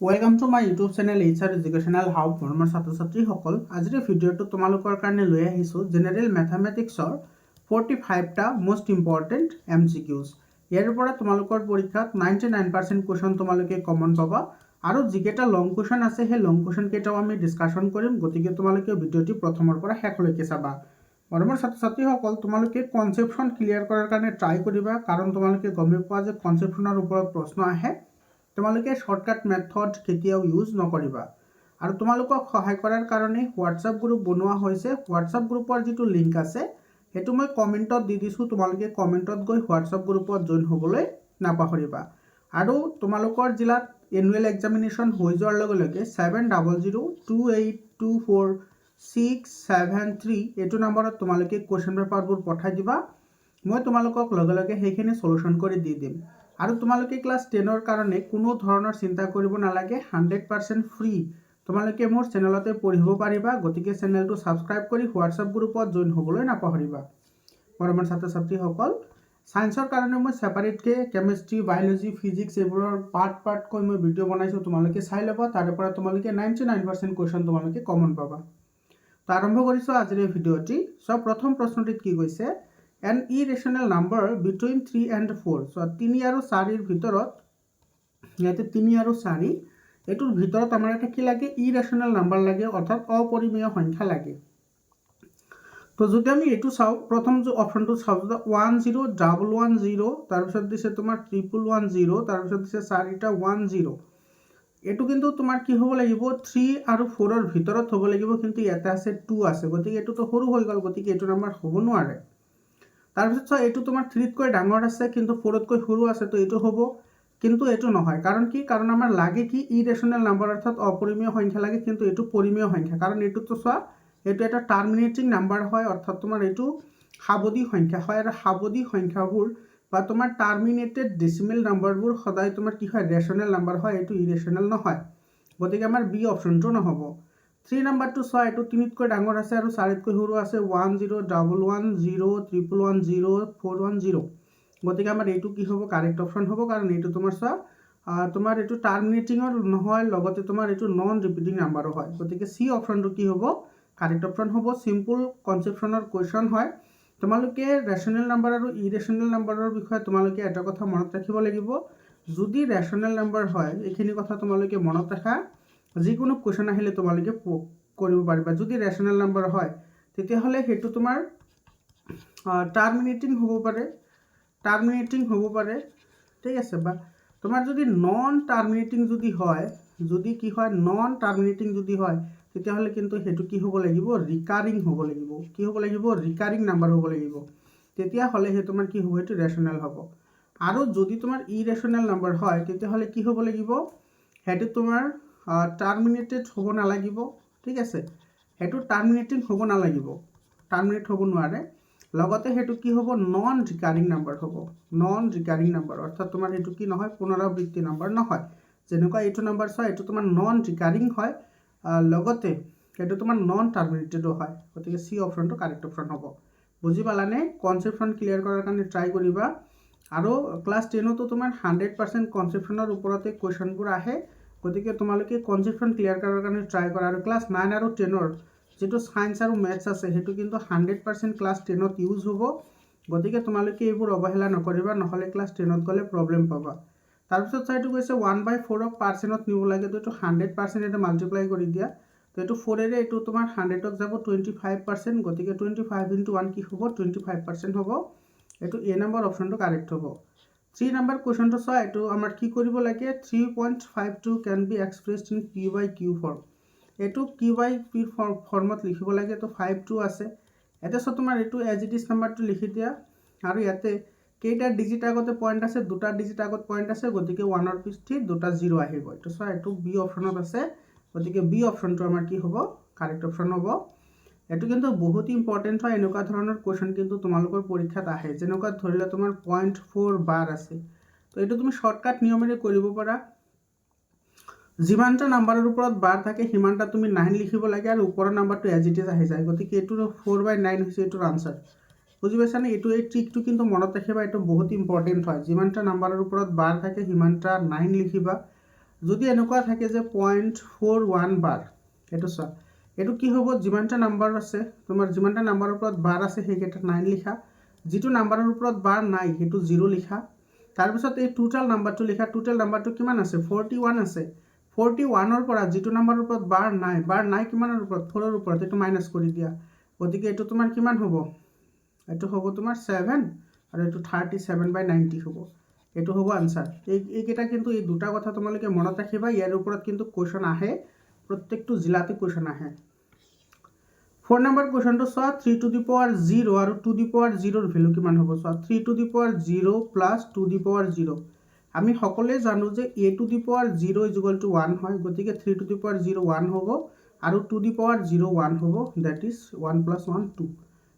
Welcome to my YouTube channel HR educational hub মৰমৰ ছাত্ৰ ছাত্ৰীসকল। আজিৰ ভিডিঅ'টো তোমালোকৰ কাৰণে লৈ আহিছোঁ জেনেৰেল মেথামেটিক্সৰ 45টা মোষ্ট ইম্পৰ্টেণ্ট MCQs। ইয়াৰ পৰা তোমালোকৰ পৰীক্ষাত 99% কুৱেশ্যন তোমালোকে কমন পাবা আৰু যিকেইটা লং কুৱেশ্যন আছে সেই লং কুৱেশ্যন কেইটাও আমি ডিছকাশ্যন কৰিম, গতিকে তোমালোকে ভিডিঅ'টি প্ৰথমৰ পৰা শেষলৈকে চাবা। মৰমৰ ছাত্ৰ ছাত্ৰীসকল, তোমালোকে কনচেপ্টখন ক্লিয়াৰ কৰাৰ কাৰণে ট্ৰাই কৰিবা, কাৰণ তোমালোকে গমেই পোৱা যে কনচেপ্টখনৰ ওপৰত প্ৰশ্ন আহে। তোমালোকে শৰ্টকাট মেথড কেতিয়াও ইউজ নকৰিবা। আৰু তোমালোকক সহায় কৰাৰ কাৰণে হোৱাটছআপ গ্ৰুপ বনোৱা হৈছে। হোৱাটছআপ গ্ৰুপৰ যিটো লিংক আছে সেইটো মই কমেণ্টত দি দিছোঁ, তোমালোকে কমেণ্টত গৈ হোৱাটছআপ গ্ৰুপত জইন হ'বলৈ নাপাহৰিবা। আৰু তোমালোকৰ জিলাত এনুৱেল এক্সামিনেশ্যন হৈ যোৱাৰ লগে লগে 7002824673 এইটো নম্বৰত তোমালোকে কুৱেশ্যন পেপাৰবোৰ পঠাই দিবা। মই তোমালোকক লগে লগে সেইখিনি সলিউশ্যন কৰি দি দিম। আৰু তোমালোকে ক্লাছ 10ৰ কাৰণে কোনো ধৰণৰ চিন্তা কৰিব নালাগে, 100% ফ্ৰী তোমালোকে মোৰ চেনেলতে পঢ়িব পাৰিবা। গতিকে চেনেলটো ছাবস্ক্ৰাইব কৰি হোৱাটছআপ গ্ৰুপত জইন হ'বলৈ নাপাহৰিবা। মৰমৰ ছাত্ৰ ছাত্ৰীসকল, ছায়েন্সৰ কাৰণে মই ছেপাৰেটকৈ কেমেষ্ট্ৰি, বায়'লজি, ফিজিক্স এইবোৰৰ পাৰ্টকৈ মই ভিডিঅ' বনাইছোঁ, তোমালোকে চাই ল'বা। তাৰে পৰা তোমালোকে 99% কুৱেশ্যন তোমালোকে কমন পাবা। তো আৰম্ভ কৰিছোঁ আজিৰ এই ভিডিঅ'টি। প্ৰথম প্ৰশ্নটিত কি কৈছে, N irrational number between 3 and 4। 3 আৰু 4ৰ ভিতৰত, ইয়াতে 3 আৰু 4 এইটোৰ ভিতৰত আমাৰ এটা কি লাগে, ইৰেশ্যনেল নাম্বাৰ লাগে, অৰ্থাৎ অপৰিমেয় সংখ্যা লাগে। তো যদি আমি এইটো চাওঁ, প্ৰথম যে অপশ্যনটো চাওঁ, 101110, তাৰপিছত দিছে তোমাৰ 1110, তাৰপিছত দিছে 4টা 10। এইটো কিন্তু তোমাৰ কি হ'ব লাগিব, 3 আৰু 4ৰ ভিতৰত হ'ব লাগিব, কিন্তু ইয়াতে আছে 2 আছে, গতিকে এইটোতো সৰু হৈ গ'ল, গতিকে এইটো নাম্বাৰ হ'ব নোৱাৰে। তাৰপিছত চোৱা, এইটো তোমাৰ 3তকৈ ডাঙৰ আছে কিন্তু 4তকৈ সৰু আছে, তো এইটো হ'ব, কিন্তু এইটো নহয়। কাৰণ কি, কাৰণ আমাৰ লাগে কি, ইৰেশ্যনেল নাম্বাৰ অৰ্থাৎ অপৰিমেয় সংখ্যা লাগে, কিন্তু এইটো পৰিমেয় সংখ্যা। কাৰণ এইটোতো চোৱা, এইটো এটা টাৰ্মিনেটিং নাম্বাৰ হয়, অৰ্থাৎ তোমাৰ এইটো সাৱধি সংখ্যা হয়। আৰু সাৱধি সংখ্যাবোৰ বা তোমাৰ টাৰ্মিনেটেড ডেচিমেল নাম্বাৰবোৰ সদায় তোমাৰ কি হয়, ৰেশ্যনেল নাম্বাৰ হয়, এইটো ইৰেশ্যনেল নহয়। গতিকে আমাৰ বি অপশ্যনটো নহ'ব। 3 নাম্বাৰটো চোৱা, এইটো 3তকৈ ডাঙৰ আছে আৰু 4তকৈ সৰু আছে, 10 1110 1110 410। গতিকে আমাৰ এইটো কি হ'ব, কাৰেক্ট অপশ্যন হ'ব, কাৰণ এইটো তোমাৰ চোৱা, তোমাৰ এইটো টাৰ্মিনেটিঙৰ নহয়, লগতে তোমাৰ এইটো নন ৰিপিটিং নাম্বাৰো হয়। গতিকে চি অপশ্যনটো কি হ'ব, কাৰেক্ট অপশ্যন হ'ব। চিম্পল কনচেপ্টনৰ কুৱেশ্যন হয়। তোমালোকে ৰেশ্যনেল নাম্বাৰ আৰু ইৰেশ্যনেল নাম্বাৰৰ বিষয়ে তোমালোকে এটা কথা মনত ৰাখিব লাগিব। যদি ৰেশ্যনেল নাম্বাৰ হয়, এইখিনি কথা তোমালোকে মনত ৰাখা, যিকোনো কুৱেশ্যন আহিলে তোমালোকে কৰিব পাৰিবা। যদি ৰেশ্যনেল নাম্বাৰ হয়, তেতিয়াহ'লে সেইটো তোমাৰ টাৰ্মিনেটিং হ'ব পাৰে, ঠিক আছে। বা তোমাৰ যদি নন টাৰ্মিনেটিং যদি হয়, যদি কি হয়, নন টাৰ্মিনেটিং যদি হয়, তেতিয়াহ'লে কিন্তু সেইটো কি হ'ব লাগিব, ৰিকাৰিং হ'ব লাগিব। কি হ'ব লাগিব, ৰিকাৰিং নাম্বাৰ হ'ব লাগিব। তেতিয়াহ'লে সেই তোমাৰ কি হ'ব, সেইটো ৰেশ্যনেল হ'ব। আৰু যদি তোমাৰ ইৰেশ্যনেল নাম্বাৰ হয়, তেতিয়াহ'লে কি হ'ব লাগিব, সেইটো তোমাৰ টাৰ্মিনেটেড হ'ব নালাগিব, ঠিক আছে। সেইটো টাৰ্মিনেটিং হ'ব নালাগিব, টাৰ্মিনেট হ'ব নোৱাৰে। লগতে সেইটো কি হ'ব, নন ৰিকাৰিং নাম্বাৰ হ'ব। নন ৰিকাৰিং নাম্বাৰ অৰ্থাৎ তোমাৰ এইটো কি নহয়, পুনৰাবৃত্তি নাম্বাৰ নহয়। যেনেকুৱা এইটো নাম্বাৰ চোৱা, এইটো তোমাৰ নন ৰিকাৰিং হয়, লগতে এইটো তোমাৰ নন টাৰ্মিনেটেডো হয়। গতিকে চি অপশ্যনটো কাৰেক্ট অপশ্যন হ'ব। বুজি পালানে? কনচেপ্টখন ক্লিয়াৰ কৰাৰ কাৰণে ট্ৰাই কৰিবা। আৰু ক্লাছ 10তো তোমাৰ 100% কনচেপ্টনৰ ওপৰতে কুৱেশ্যনবোৰ আহে। গতিকে তোমালোকে কনচেপ্টখন ক্লিয়াৰ কৰাৰ কাৰণে ট্ৰাই কৰা। আৰু ক্লাছ 9 আৰু 10ৰ যিটো ছায়েন্স আৰু মেথছ আছে, সেইটো কিন্তু 100% ক্লাছ 10ত ইউজ হ'ব। গতিকে তোমালোকে এইবোৰ অৱহেলা নকৰিবা, নহ'লে ক্লাছ 10ত গ'লে প্ৰব্লেম পাবা। তাৰপিছত চাইটো কৈছে 1/4ক পাৰ্চেণ্টত নিব লাগে, তো এইটো 100% এটা মাল্টিপ্লাই কৰি দিয়া। তো এইটো 4ৰে এইটো তোমাৰ 100ক যাব 25%, গতিকে 25 × 1 কি হ'ব, 25% হ'ব। এইটো এ নম্বৰ অপশ্যনটো কাৰেক্ট হ'ব। 3 নম্বৰ কুৱেশ্যনটো চোৱা, এইটো আমাৰ কি কৰিব লাগে, 3.52 can be expressed in Q/Q form. এইটো Q/P ফৰ্মত লিখিব লাগে। তো 52 আছে, ইয়াতে চোৱা তোমাৰ এইটো এজ ইট ইজ নাম্বাৰটো লিখি দিয়া। আৰু ইয়াতে কেইটা ডিজিট আগতে পইণ্ট আছে, 2টা ডিজিট আগত পইণ্ট আছে, গতিকে 1ৰ পিছত 2টা 0 আহিব। এইটো চোৱা, এইটো বি অপশ্যনত আছে, গতিকে বি অপশ্যনটো আমাৰ কি হ'ব, কাৰেক্ট অপশ্যন হ'ব। এইটো কিন্তু বহুত ইম্পৰ্টেণ্ট হয়, এনেকুৱা ধৰণৰ কুৱেশ্যন কিন্তু তোমালোকৰ পৰীক্ষাত আহে। যেনেকুৱা ধৰিলে তোমাৰ 0.4 বাৰ আছে, তো এইটো তুমি শ্বৰ্টকাট নিয়মেৰে কৰিব পাৰা। যিমানটা নাম্বাৰৰ ওপৰত বাৰ থাকে, সিমানটা তুমি 9 লিখিব লাগে, আৰু ওপৰৰ নাম্বাৰটো এজ ইট ইজ আহি যায়। গতিকে এইটো 4/9 হৈছে এইটোৰ আনচাৰ। বুজি পাইছানে? এই ট্ৰিকটো কিন্তু মনত ৰাখিবা, এইটো বহুত ইম্পৰ্টেণ্ট হয়। যিমানটা নাম্বাৰৰ ওপৰত বাৰ থাকে, সিমানটা 9 লিখিবা। যদি এনেকুৱা থাকে যে 0.41 বাৰ, এইটো চোৱা, এইটো কি হ'ব, যিমানটা নাম্বাৰ আছে তোমাৰ, যিমানটা নাম্বাৰৰ ওপৰত বাৰ আছে সেইকেইটা 9 লিখা, যিটো নাম্বাৰৰ ওপৰত বাৰ নাই সেইটো 0 লিখা, তাৰপিছত এই টোটাল নাম্বাৰটো লিখা, টোটাল নাম্বাৰটো কিমান আছে 41 আছে, 41ৰ পৰা যিটো নাম্বাৰৰ ওপৰত বাৰ নাই কিমানৰ ওপৰত 4ৰ ওপৰত, এইটো মাইনাছ কৰি দিয়া, গতিকে এইটো তোমাৰ কিমান হ'ব, এইটো হ'ব তোমাৰ 7 আৰু এইটো 37/90 হ'ব, এইটো হ'ব আনসাৰ। এইকেইটা কিন্তু এই দুটা কথা তোমালোকে মনত ৰাখিবা, ইয়াৰ ওপৰত কিন্তু কুৱেশ্যন আহে, প্ৰত্যেকটো জিলাতে কুৱেশ্যন আহে। 4 নম্বৰ কুৱেশ্যনটো চোৱা, 3 to the power 0 আৰু 2 to the power 0ৰ ভেলু কিমান হ'ব, চোৱা 3 to the power 0 plus 2 to the power 0, আমি সকলোৱে জানো যে a to the power 0 is equal to 1 হয়, গতিকে 3 to the power 0 1 হ'ব আৰু 2 to the power 0 1 হ'ব, দ্যাট ইজ 1 + 1 2,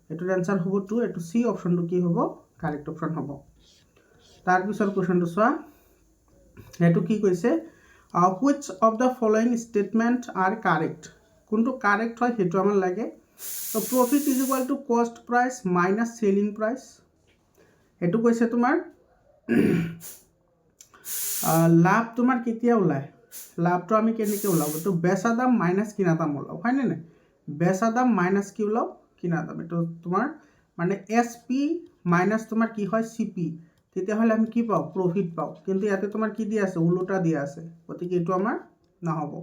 এটাৰ আনসাৰ হ'ব 2, এটো সি অপশনটো কি হ'ব, কাৰেক্ট অপশন হ'ব। তাৰ পিছৰ কুৱেশ্যনটো চোৱা, এটো কি কৈছে, which of the following statement are correct, কোনটো কারেক্ট হয় সেইটো আমাৰ লাগে। তো profit is equal to cost price minus selling price, এটো কৈছে তোমাৰ লাভ তোমাৰ কেতিয়া ওলায়, লাভটো আমি কেনেকৈ ওলাব, তো বেচা দাম মাইনাছ কিনা দাম ওলাব, হয়নে নাই, বেচা দাম মাইনাছ কি ওলাব, কিনা দাম, এইটো তোমাৰ মানে SP মাইনাছ তোমাৰ কি হয় CP, তেতিয়াহ'লে আমি কি পাওঁ, প্ৰফিট পাওঁ, কিন্তু ইয়াতে তোমাৰ কি দিয়া আছে, ওলোটা দিয়া আছে, গতিকে এইটো আমাৰ নহ'ব।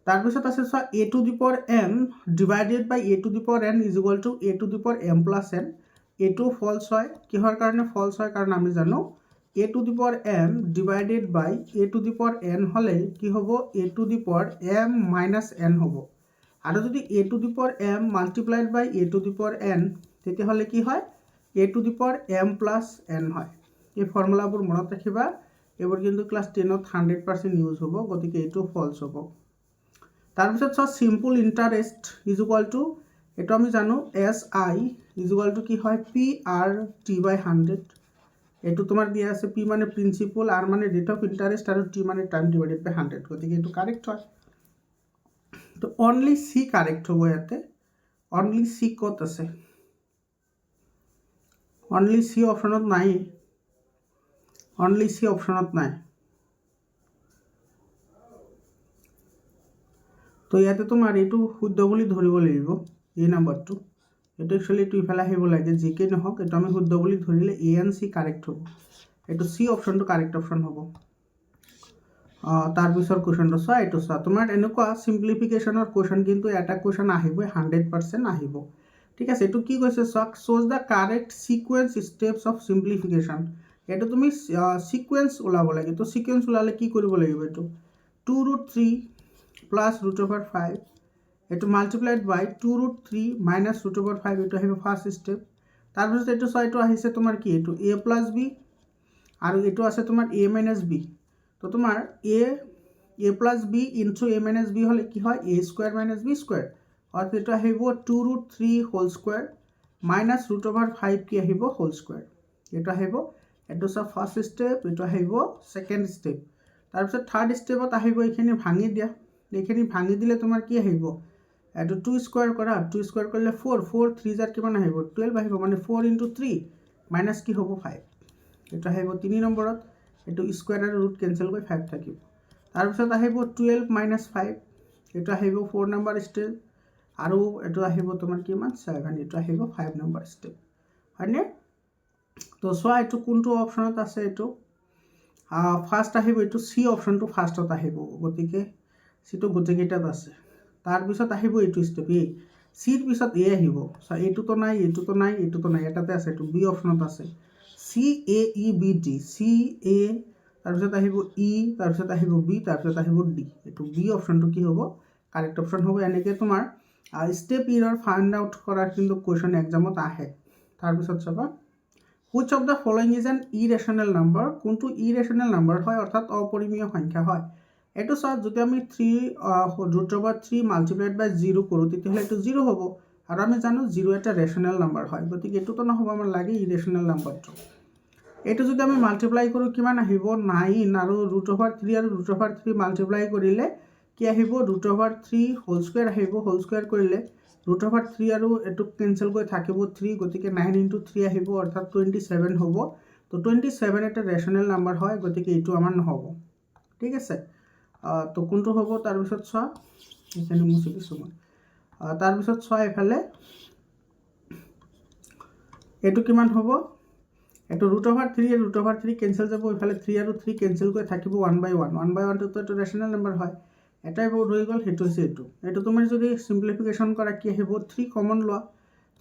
তাৰপিছত আছে চোৱা, a to the power m divided by a to the power n is equal to a to the power m plus n, এইটো ফলছ হয়, কিহৰ কাৰণে ফলছ হয়, কাৰণ আমি জানো a to the power m divided by a to the power n হ'লে কি হ'ব, a to the power m minus n হ'ব, আৰু যদি a to the power m multiplied by a to the power n, তেতিয়াহ'লে কি হয়, a to the power m plus n হয়। এই ফৰ্মুলাবোৰ মনত ৰাখিবা, এইবোৰ কিন্তু ক্লাছ 10ত 100% ইউজ হ'ব, গতিকে এইটো ফলছ হ'ব। তাৰপিছত চোৱা, simple interest is equal two, এইটো আমি জানো SI ইজ ইকুয়াল টু কি হয়, PRT/100, এইটো তোমাৰ দিয়া আছে, P মানে প্ৰিন্সিপল, R মানে ৰেট অফ ইণ্টাৰেষ্ট আৰু T মানে টাইম ডিভাইডেড বাই 100, গতিকে এইটো কাৰেক্ট হয়। তো অনলি C কাৰেক্ট হ'ব ইয়াতে, অনলি C ক'ত আছে, অনলি C অপশ্যনত নাই, অনলি C অপশ্যনত নাই, তো ইয়াতে তোমাৰ এইটো শুদ্ধ বুলি ধৰিব লাগিব, এই নাম্বাৰটো, এইটো একচুৱেলি এইটো ইফালে আহিব লাগে, যিকেই নহওক এইটো আমি শুদ্ধ বুলি ধৰিলে A and C কাৰেক্ট হ'ব, এইটো C অপশ্যনটো কাৰেক্ট অপশ্যন হ'ব। তাৰপিছৰ কুৱেশ্যনটো চোৱা, এইটো চোৱা, তোমাৰ এনেকুৱা চিম্প্লিফিকেশ্যনৰ কুৱেশ্যন কিন্তু এটা কুৱেশ্যন আহিবই, 100% আহিব, ঠিক আছে। এইটো কি কৈছে চোৱা, শ্ব'জ দ্য কাৰেক্ট সিকুৱেন্স ষ্টেপছ অফ চিম্প্লিফিকেশ্যন, এইটো তুমি সিকুৱেন্স ওলাব লাগে, তো সিকুৱেন্স ওলালে কি কৰিব লাগিব, এইটো 2√3 প্লাছ √5, এইটো মাল্টিপ্লাইড বাই 2√3 মাইনাছ √5, এইটো আহিব ফাৰ্ষ্ট ষ্টেপ। তাৰপিছত এইটো চোৱা, এইটো আহিছে তোমাৰ কি, এইটো A + B আৰু এইটো আছে তোমাৰ A - B, তো তোমাৰ A + B into A - B হ'লে কি হয়, A² - B², অৰ্থাৎ এইটো আহিব 2√3 হোল স্কুৱেৰ মাইনাছ √5 কি আহিব, হোল স্কুৱেৰ, এইটো আহিব, এইটো চোৱা ফাৰ্ষ্ট ষ্টেপ, এইটো আহিব ছেকেণ্ড ষ্টেপ। তাৰপিছত থাৰ্ড ষ্টেপত আহিব, এইখিনি ভাঙি দিয়া, এইখিনি ভাঙি দিলে তোমাৰ কি আহিব, এইটো 2 স্কুৱেৰ কৰা, 2 স্কুৱেৰ কৰিলে 4, 4 3 জাৰ কিমান আহিব, 12 আহিব, মানে 4 × 3 মাইনাছ কি হ'ব, 5, এইটো আহিব 3 নম্বৰত, এইটো স্কুৱেৰ আৰু ৰুট কেঞ্চেল কৰি 5 থাকিব। তাৰপিছত আহিব 12 - 5, এইটো আহিব 4 নম্বৰ ষ্টেপ, আৰু এইটো আহিব তোমাৰ কিমান, 7, এইটো আহিব 5 নম্বৰ ষ্টেপ, হয়নে। তো চোৱা, এইটো কোনটো অপশ্যনত আছে, এইটো ফাৰ্ষ্ট আহিব, এইটো C অপশ্যনটো ফাৰ্ষ্টত আহিব, গতিকে চিটো গোটেইকেইটাত আছে। তাৰপিছত আহিব এইটো ষ্টেপ A, চিৰ পিছত A আহিব, এইটোতো নাই, এইটোতো নাই, এইটোতো নাই, এটাতে আছে, এইটো B অপশ্যনত আছে, CAEBD, CA, তাৰপিছত আহিব E, তাৰপিছত আহিব B, তাৰপিছত আহিব D, এইটো B অপশ্যনটো কি হ'ব, কাৰেক্ট অপশ্যন হ'ব। এনেকৈ তোমাৰ ষ্টেপ ইৰৰ ফাইণ্ড আউট কৰাৰ কিন্তু কুৱেশ্যন এক্সামত আহে। তাৰপিছত চাবা, which of the following is an irrational number, কোনটো ইৰেশ্যনেল নাম্বাৰ হয়, অৰ্থাৎ অপৰিমেয় সংখ্যা হয়। এইটো চোৱা, যদি আমি 3√3 মাল্টিপ্লাইড বাই 0 কৰোঁ, তেতিয়াহ'লে এইটো 0 হ'ব, আৰু আমি জানো 0 এটা ৰেশ্যনেল নাম্বাৰ হয়, গতিকে এইটোতো নহ'ব, আমাৰ লাগে ইৰেশ্যনেল নাম্বাৰটো। এইটো যদি আমি মাল্টিপ্লাই কৰোঁ, কিমান আহিব, 9, আৰু √3 আৰু √3 মাল্টিপ্লাই কৰিলে কি আহিব, √3 হোল স্কুৱেৰ আহিব, হোল স্কুৱেৰ কৰিলে √3 আৰু এইটো কেঞ্চেল কৰি থাকিব 3, গতিকে 9 × 3 আহিব, অৰ্থাৎ 27 হ'ব। তো 27 এটা ৰেশ্যনেল নাম্বাৰ হয়, গতিকে এইটো আমাৰ নহ'ব, ঠিক আছে তো কোনটো হ'ব তাৰপিছত চোৱা এখানে মুছি দিছোঁ মই তাৰপিছত চোৱা এফালে এটো কিমান হ'ব এটো √3 কেনসেল যাব এফালে 3 আৰু 3 কেনসেল কৰি থাকিব 1/1 1/1 তো এটো ৰেশনাল নাম্বাৰ হয় এটাই ৰৈ গ'ল হেতু হৈছে এটো তুমি যদি সিম্পলিফিকেশন কৰা কি আহিব 3 কমন লোৱা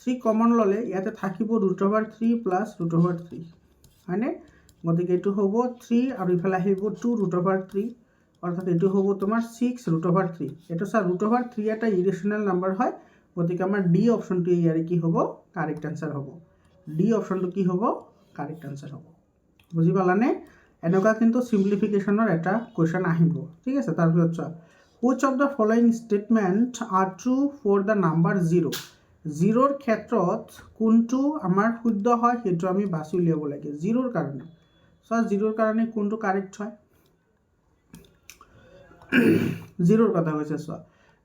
3 কমন ললে ইয়াতে থাকিব √3 প্লাস √3 হয়নে গতিকে এটো হ'ব 3 আৰু ইফালে আহিব 2 √3 অৰ্থাৎ এটো হ'ব তোমাৰ 6 √3 এটো স্যাৰ √3 এটা ইৰেশনাল নাম্বাৰ হয় গতিকে আমাৰ ডি অপশনটো ইয়াৰে কি হ'ব কারেক্ট आंसर হ'ব ডি অপশনটো কি হ'ব কারেক্ট आंसर হ'ব বুজি পালানে এনেকুৱা কিন্তু সিম্পলিফিকেশনৰ এটা কোৱেশ্চন আহিব ঠিক আছে তাৰপিছত চোৱা which of the following statement are true for the number 0 0 ৰ ক্ষেত্ৰত কোনটো আমাৰ শুদ্ধ হয় হেতু আমি বাছি উলিয়াব লাগে 0 ৰ কাৰণে সো 0 ৰ কাৰণে কোনটো কাৰেক্ট হয় 0 ৰ কথা কৈছে so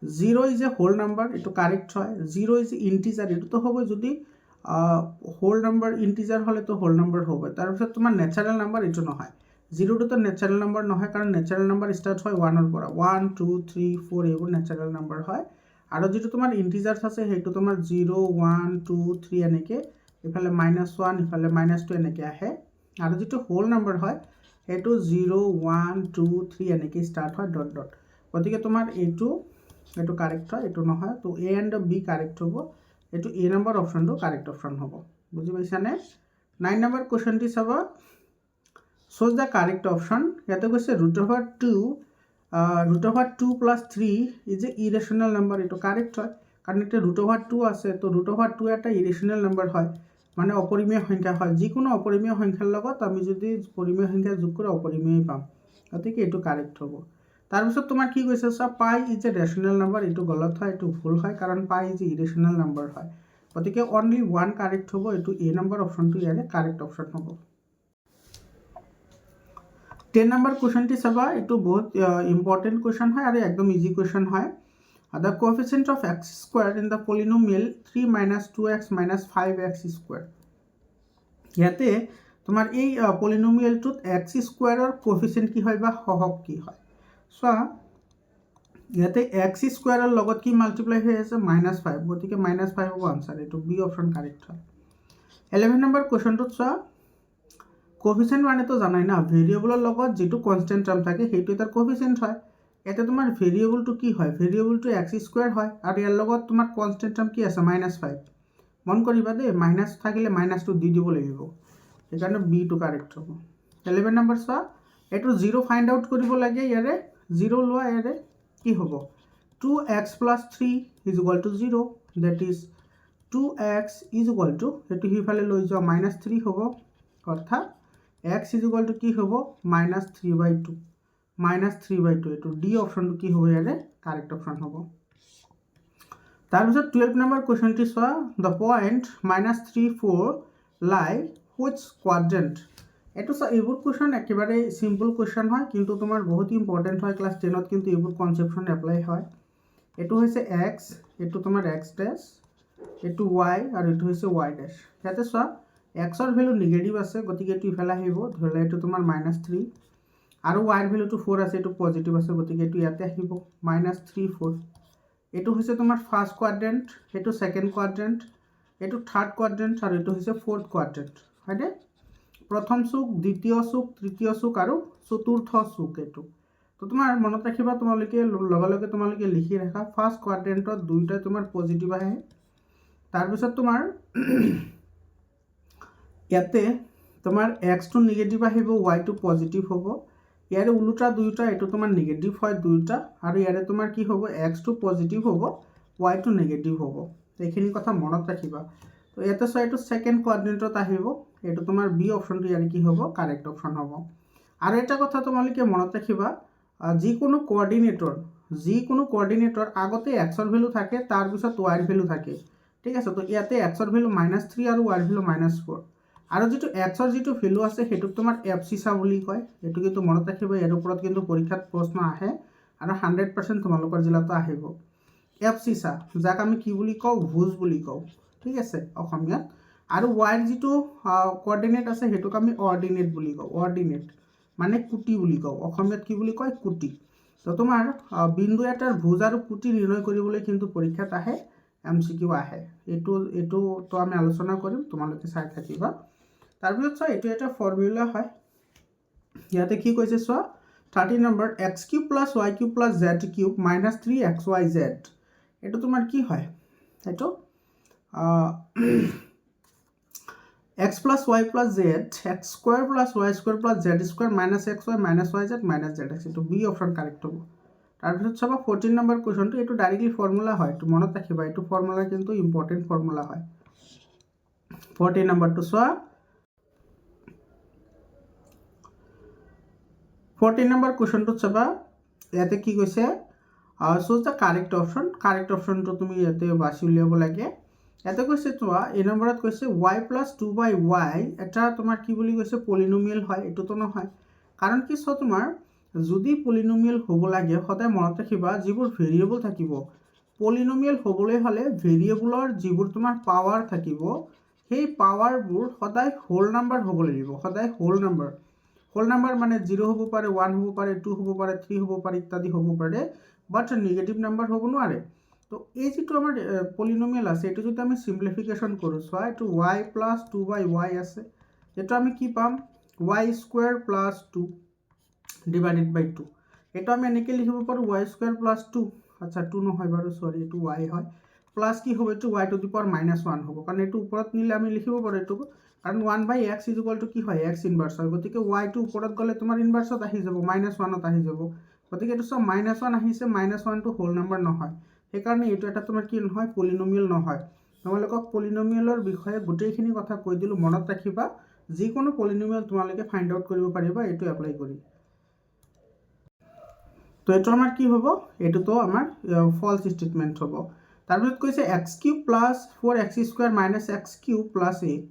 0 is a whole number এটো কারেক্ট হয় 0 is integer এটো তো হবে যদি whole number integer হলে তো whole number হবে তাৰপিছত তোমাৰ ন্যাচাৰাল নাম্বাৰ এটো নহয় 0 তো ন্যাচাৰাল নাম্বাৰ নহয় কাৰণ ন্যাচাৰাল নাম্বাৰ স্টাৰ্ট হয় 1 এৰ পৰা 1 2 3 4 এইবোৰ ন্যাচাৰাল নাম্বাৰ হয় আৰু যেটো তোমাৰ ইন্টিজাৰস আছে হেতু তোমাৰ 0 1 2 3 এনেকে ইফালে -1 ইফালে -2 এনেকে আহে আৰু যেটো হোল নাম্বার হয় হেতু 0 1 2 3 এনেকে স্টার্ট হয় ডট ডট গতিকে তোমাৰ এটো কারেক্ট হয় এটো নহয় তো এ এন্ড বি কারেক্ট হ'ব এটো এ নাম্বার অপশনটো কারেক্ট অপশন হ'ব বুজি পাইছানে 9 নাম্বার কোশ্চেনটি চাবা shows the correct option ইয়াতে কৈছে √2 plus 3 is a irrational number এটো কারেক্ট হয় কারণ এটা √2 আছে তো √2 এটা ইরেশনাল নাম্বার হয় মানে অপরিমেয় সংখ্যা হয় যিকোনো অপরিমেয় সংখ্যাৰ লগত আমি যদি পৰিমেয় সংখ্যা যোগ কৰি অপৰিমেয় পাম গতিকে এটো কাৰেক্ট হ'ব তাৰপিছত তোমাৰ কি কৈছে সব পাই ইজ এ ৰেশনাল নাম্বাৰ এটো গলত হয় এটো ভুল হয় কাৰণ পাই ইজ এ ইৰেশনাল নাম্বাৰ হয় গতিকে অনলি ওয়ান কাৰেক্ট হ'ব এটো এ নাম্বাৰ অপশনটো ইয়াৰে কারেক্ট অপশন হ'ব 10 number question টি চাবা এটো বহুত ইম্পর্টেন্ট কোয়েশ্চন হয় আৰু একদম ইজি কোয়েশ্চন হয় the coefficient of x square in the polynomial 3 - 2x - 5x square ইয়াতে তোমাৰ এই পলিনোমিয়ালটোত x স্কয়াৰৰ কোএফিচিয়েন্ট কি হয় বা সহগ কি হয় সো ইয়াতে x স্কয়াৰৰ লগত কি মাল্টিপ্লাই হৈ আছে -5 গতিকে -5 হ'ব आंसर এটো বি অপশন কারেক্ট হয় 11 নম্বৰ কোৱেশ্চনটো চোৱা কোএফিচিয়েন্ট মানে তো জানাই না ভেৰিয়েবলৰ লগত যেটো কনস্ট্যান্ট টাৰ্ম থাকে হেতু এটাৰ কোএফিচিয়েন্ট হয় এতে তোমাৰ ভেৰিয়েবলটো কি হয় ভেৰিয়েবলটো x স্কয়াৰ হয় আৰু ইয়াৰ লগত তোমাৰ কনস্ট্যান্ট টাৰ্ম কি আছে -5 মন কৰিবা দে মাইনাস থাকিলে মাইনাসটো দি দিব লাগিব এখানে বি টু কারেক্ট হ'ব 11 নম্বৰ চোৱা এটো 0 ফাইন্ড আউট কৰিব লাগে ইয়াৰে 0 লোৱা ইয়াৰে কি হ'ব 2x + 3 = 0 that is 2x = এটো হিফালে লৈ যোৱা -3 হ'ব অৰ্থাৎ x = কি হ'ব -3/2 -3/2 এটো ডি অপশনটো কি হ'ব ইয়াৰে কাৰেক্ট অপশন হ'ব তাৰপিছত 12 নম্বৰ কোৱেশ্চনটি চোৱা the point -3 4 lie which quadrant এটো এইবোৰ কোৱেশ্চন একেবাৰে সিম্পল কোৱেশ্চন হয় কিন্তু তোমাৰ বহুত ইম্পৰ্টেন্ট হয় ক্লাস 10 ত কিন্তু এইবোৰ কনসেপশন এপ্লাই হয় এটো হৈছে x এটো তোমাৰ x ড্যাশ এটো y আৰু এটো হৈছে y ড্যাশ ইয়াতে চোৱা x ৰ ভ্যালু নেগেটিভ আছে গতিকে এটো ইফালে আহিব ধৰলে এটো তোমাৰ -3 আৰু y ৰ ভ্যালুটো 4 আছে এটো পজিটিভ আছে গতিকে এটো ইয়াতে আহিব -3 4 এটো হৈছে তোমাৰ ফাৰ্স্ট কোয়াড্ৰেন্ট এটো সেকেন্ড কোয়াড্ৰেন্ট এটো থাৰ্ড কোয়াড্ৰেন্ট আৰু এটো হৈছে ফোৰ্থ কোয়াড্ৰেন্ট হয়নে প্ৰথম চুক দ্বিতীয় চুক তৃতীয় চুক আৰু চতুৰ্থ চুক এটো তো তোমাৰ মনত ৰাখিবা তোমালকে লগে তোমালকে লিখি ৰাখা ফাৰ্স্ট কোয়াড্ৰেন্টত দুইটা তোমাৰ পজিটিভ আহে তাৰ পিছত তোমাৰ ইয়াতে তোমাৰ x টো নেগেটিভ আহিব y টো পজিটিভ হ'ব ইয়াৰে উল্টা দুইটা এটো তোমাৰ নেগেটিভ হয় দুইটা আৰু ইয়াৰে তোমাৰ কি হ'ব x টো পজিটিভ হ'ব y টো নেগেটিভ হ'ব এইখিনি কথা মনত ৰাখিবা তো ইয়াতে সো এটো সেকেন্ড কোয়াড্ৰেন্টত আহিব এটো তোমাৰ বি অপশনটো ইয়াৰে কি হ'ব কাৰেক্ট অপশন হ'ব আৰু এটা কথা তোমালকে মনত ৰাখিবা যিকোনো কোঅৰ্ডিনেটৰ আগতে x ৰ ভ্যালু থাকে তাৰ পিছত y ৰ ভ্যালু থাকে ঠিক আছে তো ইয়াতে x ৰ ভ্যালু -3 আৰু y ৰ ভ্যালু -4 আৰু যেটো x ৰ যেটো ভ্যালু আছে হেতু তোমাৰ এফসিসা বুলি কয় এটো কিন্তু মনত ৰাখিবা ইয়াৰ ওপৰত কিন্তু পৰীক্ষাত প্ৰশ্ন আহে আৰু 100% তোমালোকৰ জিলাতো আহিব এফসিসা যাক আমি কি বুলি কও ভুজ বুলি কও ঠিক আছে অসমীয়াত আৰু y ৰ যেটো কোঅৰ্ডিনেট আছে হেতুক আমি অৰ্ডিনেট বুলি কও অৰ্ডিনেট মানে কুটি বুলি কওঁ, অসমীয়াত কি বুলি কয় কুটি। তো তোমাৰ বিন্দু এটাৰ ভুজ আৰু কুটি নিৰ্ণয় কৰিবলৈ কিন্তু পৰীক্ষাত আহে, MCQ আহে। এইটো আমি আলোচনা কৰিম, তোমালোকে চাই থাকিবা। তাৰপিছত চোৱা, এইটো এটা ফৰ্মুলা হয়। ইয়াতে কি কৈছে চোৱা, 30 number, x³ + y³ + z³ - 3xyz। এইটো তোমাৰ কি হয়, এইটো x + y + z, x² + y² + z² - xy - yz - zx। এইটো বি অপশ্যন কাৰেক্ট হ'ব। তাৰপিছত চাবা 14 নম্বৰ কুৱেশ্যনটো, এইটো ডাইৰেক্টলি ফৰ্মুলা হয়, এইটো মনত ৰাখিবা। এইটো ফৰ্মুলা কিন্তু ইম্পৰ্টেণ্ট ফৰ্মুলা হয়। 14 নম্বৰটো চোৱা, 14 নম্বৰ কুৱেশ্যনটোত চাবা, ইয়াতে কি কৈছে, choose the correct option. Correct অপশ্যনটো তুমি ইয়াতে বাছি উলিয়াব লাগে। ইয়াতে কৈছে চোৱা, এই নম্বৰত কৈছে y + 2/y এটা তোমাৰ কি বুলি কৈছে, পলিনমিয়েল হয়। এইটোতো নহয়, কাৰণ কি চোৱা, তোমাৰ যদি পলিনমিয়েল হ'ব লাগে, সদায় মনত ৰাখিবা যিবোৰ ভেৰিয়েবল থাকিব, পলিনমিয়েল হ'বলৈ হ'লে ভেৰিয়েবলৰ যিবোৰ তোমাৰ পাৱাৰ থাকিব, সেই পাৱাৰবোৰ সদায় হোল নাম্বাৰ হ'ব লাগিব, সদায় হোল নাম্বাৰ। হোল নাম্বাৰ মানে 0 হ'ব পাৰে, 1 হ'ব পাৰে, 2 হ'ব পাৰে, 3 হ'ব পাৰে, ইত্যাদি হ'ব পাৰে, বাট নিগেটিভ নাম্বাৰ হ'ব নোৱাৰে। তো এই যিটো আমাৰ পলিনমিয়েল আছে, এইটো যদি আমি চিম্পলিফিকেশ্যন কৰোঁ, চোৱা, এইটো y + 2/y আছে, এইটো আমি কি পাম, y² + 2 / 2। এইটো আমি এনেকৈ লিখিব পাৰোঁ, y² + 2, আচ্ছা 2 নহয় বাৰু, চৰি, এইটো y হয়, প্লাছ কি হ'ব, এইটো y⁻1 হ'ব, কাৰণ এইটো ওপৰত নিলে আমি লিখিব পাৰোঁ এইটো, কাৰণ 1/x = কি হয়, x ইনভাৰ্চ হয়। গতিকে yটো ওপৰত গ'লে তোমাৰ ইনভাৰ্চত আহি যাব, -1ত আহি যাব। গতিকে এইটো চব -1 আহিছে, -1টো হোল নাম্বাৰ নহয়, সেইকাৰণে এইটো এটা তোমাৰ কি নহয়, পলিনমিয়েল নহয়। তোমালোকক পলিনমিয়েলৰ বিষয়ে গোটেইখিনি কথা কৈ দিলোঁ, মনত ৰাখিবা। যিকোনো পলিনমিয়েল তোমালোকে ফাইণ্ড আউট কৰিব পাৰিবা এইটো এপ্লাই কৰি। তো এইটো আমাৰ কি হ'ব, এইটোতো আমাৰ ফল্ছ ষ্টেটমেণ্ট হ'ব। তাৰপিছত কৈছে x³ + 4x² - x³ + x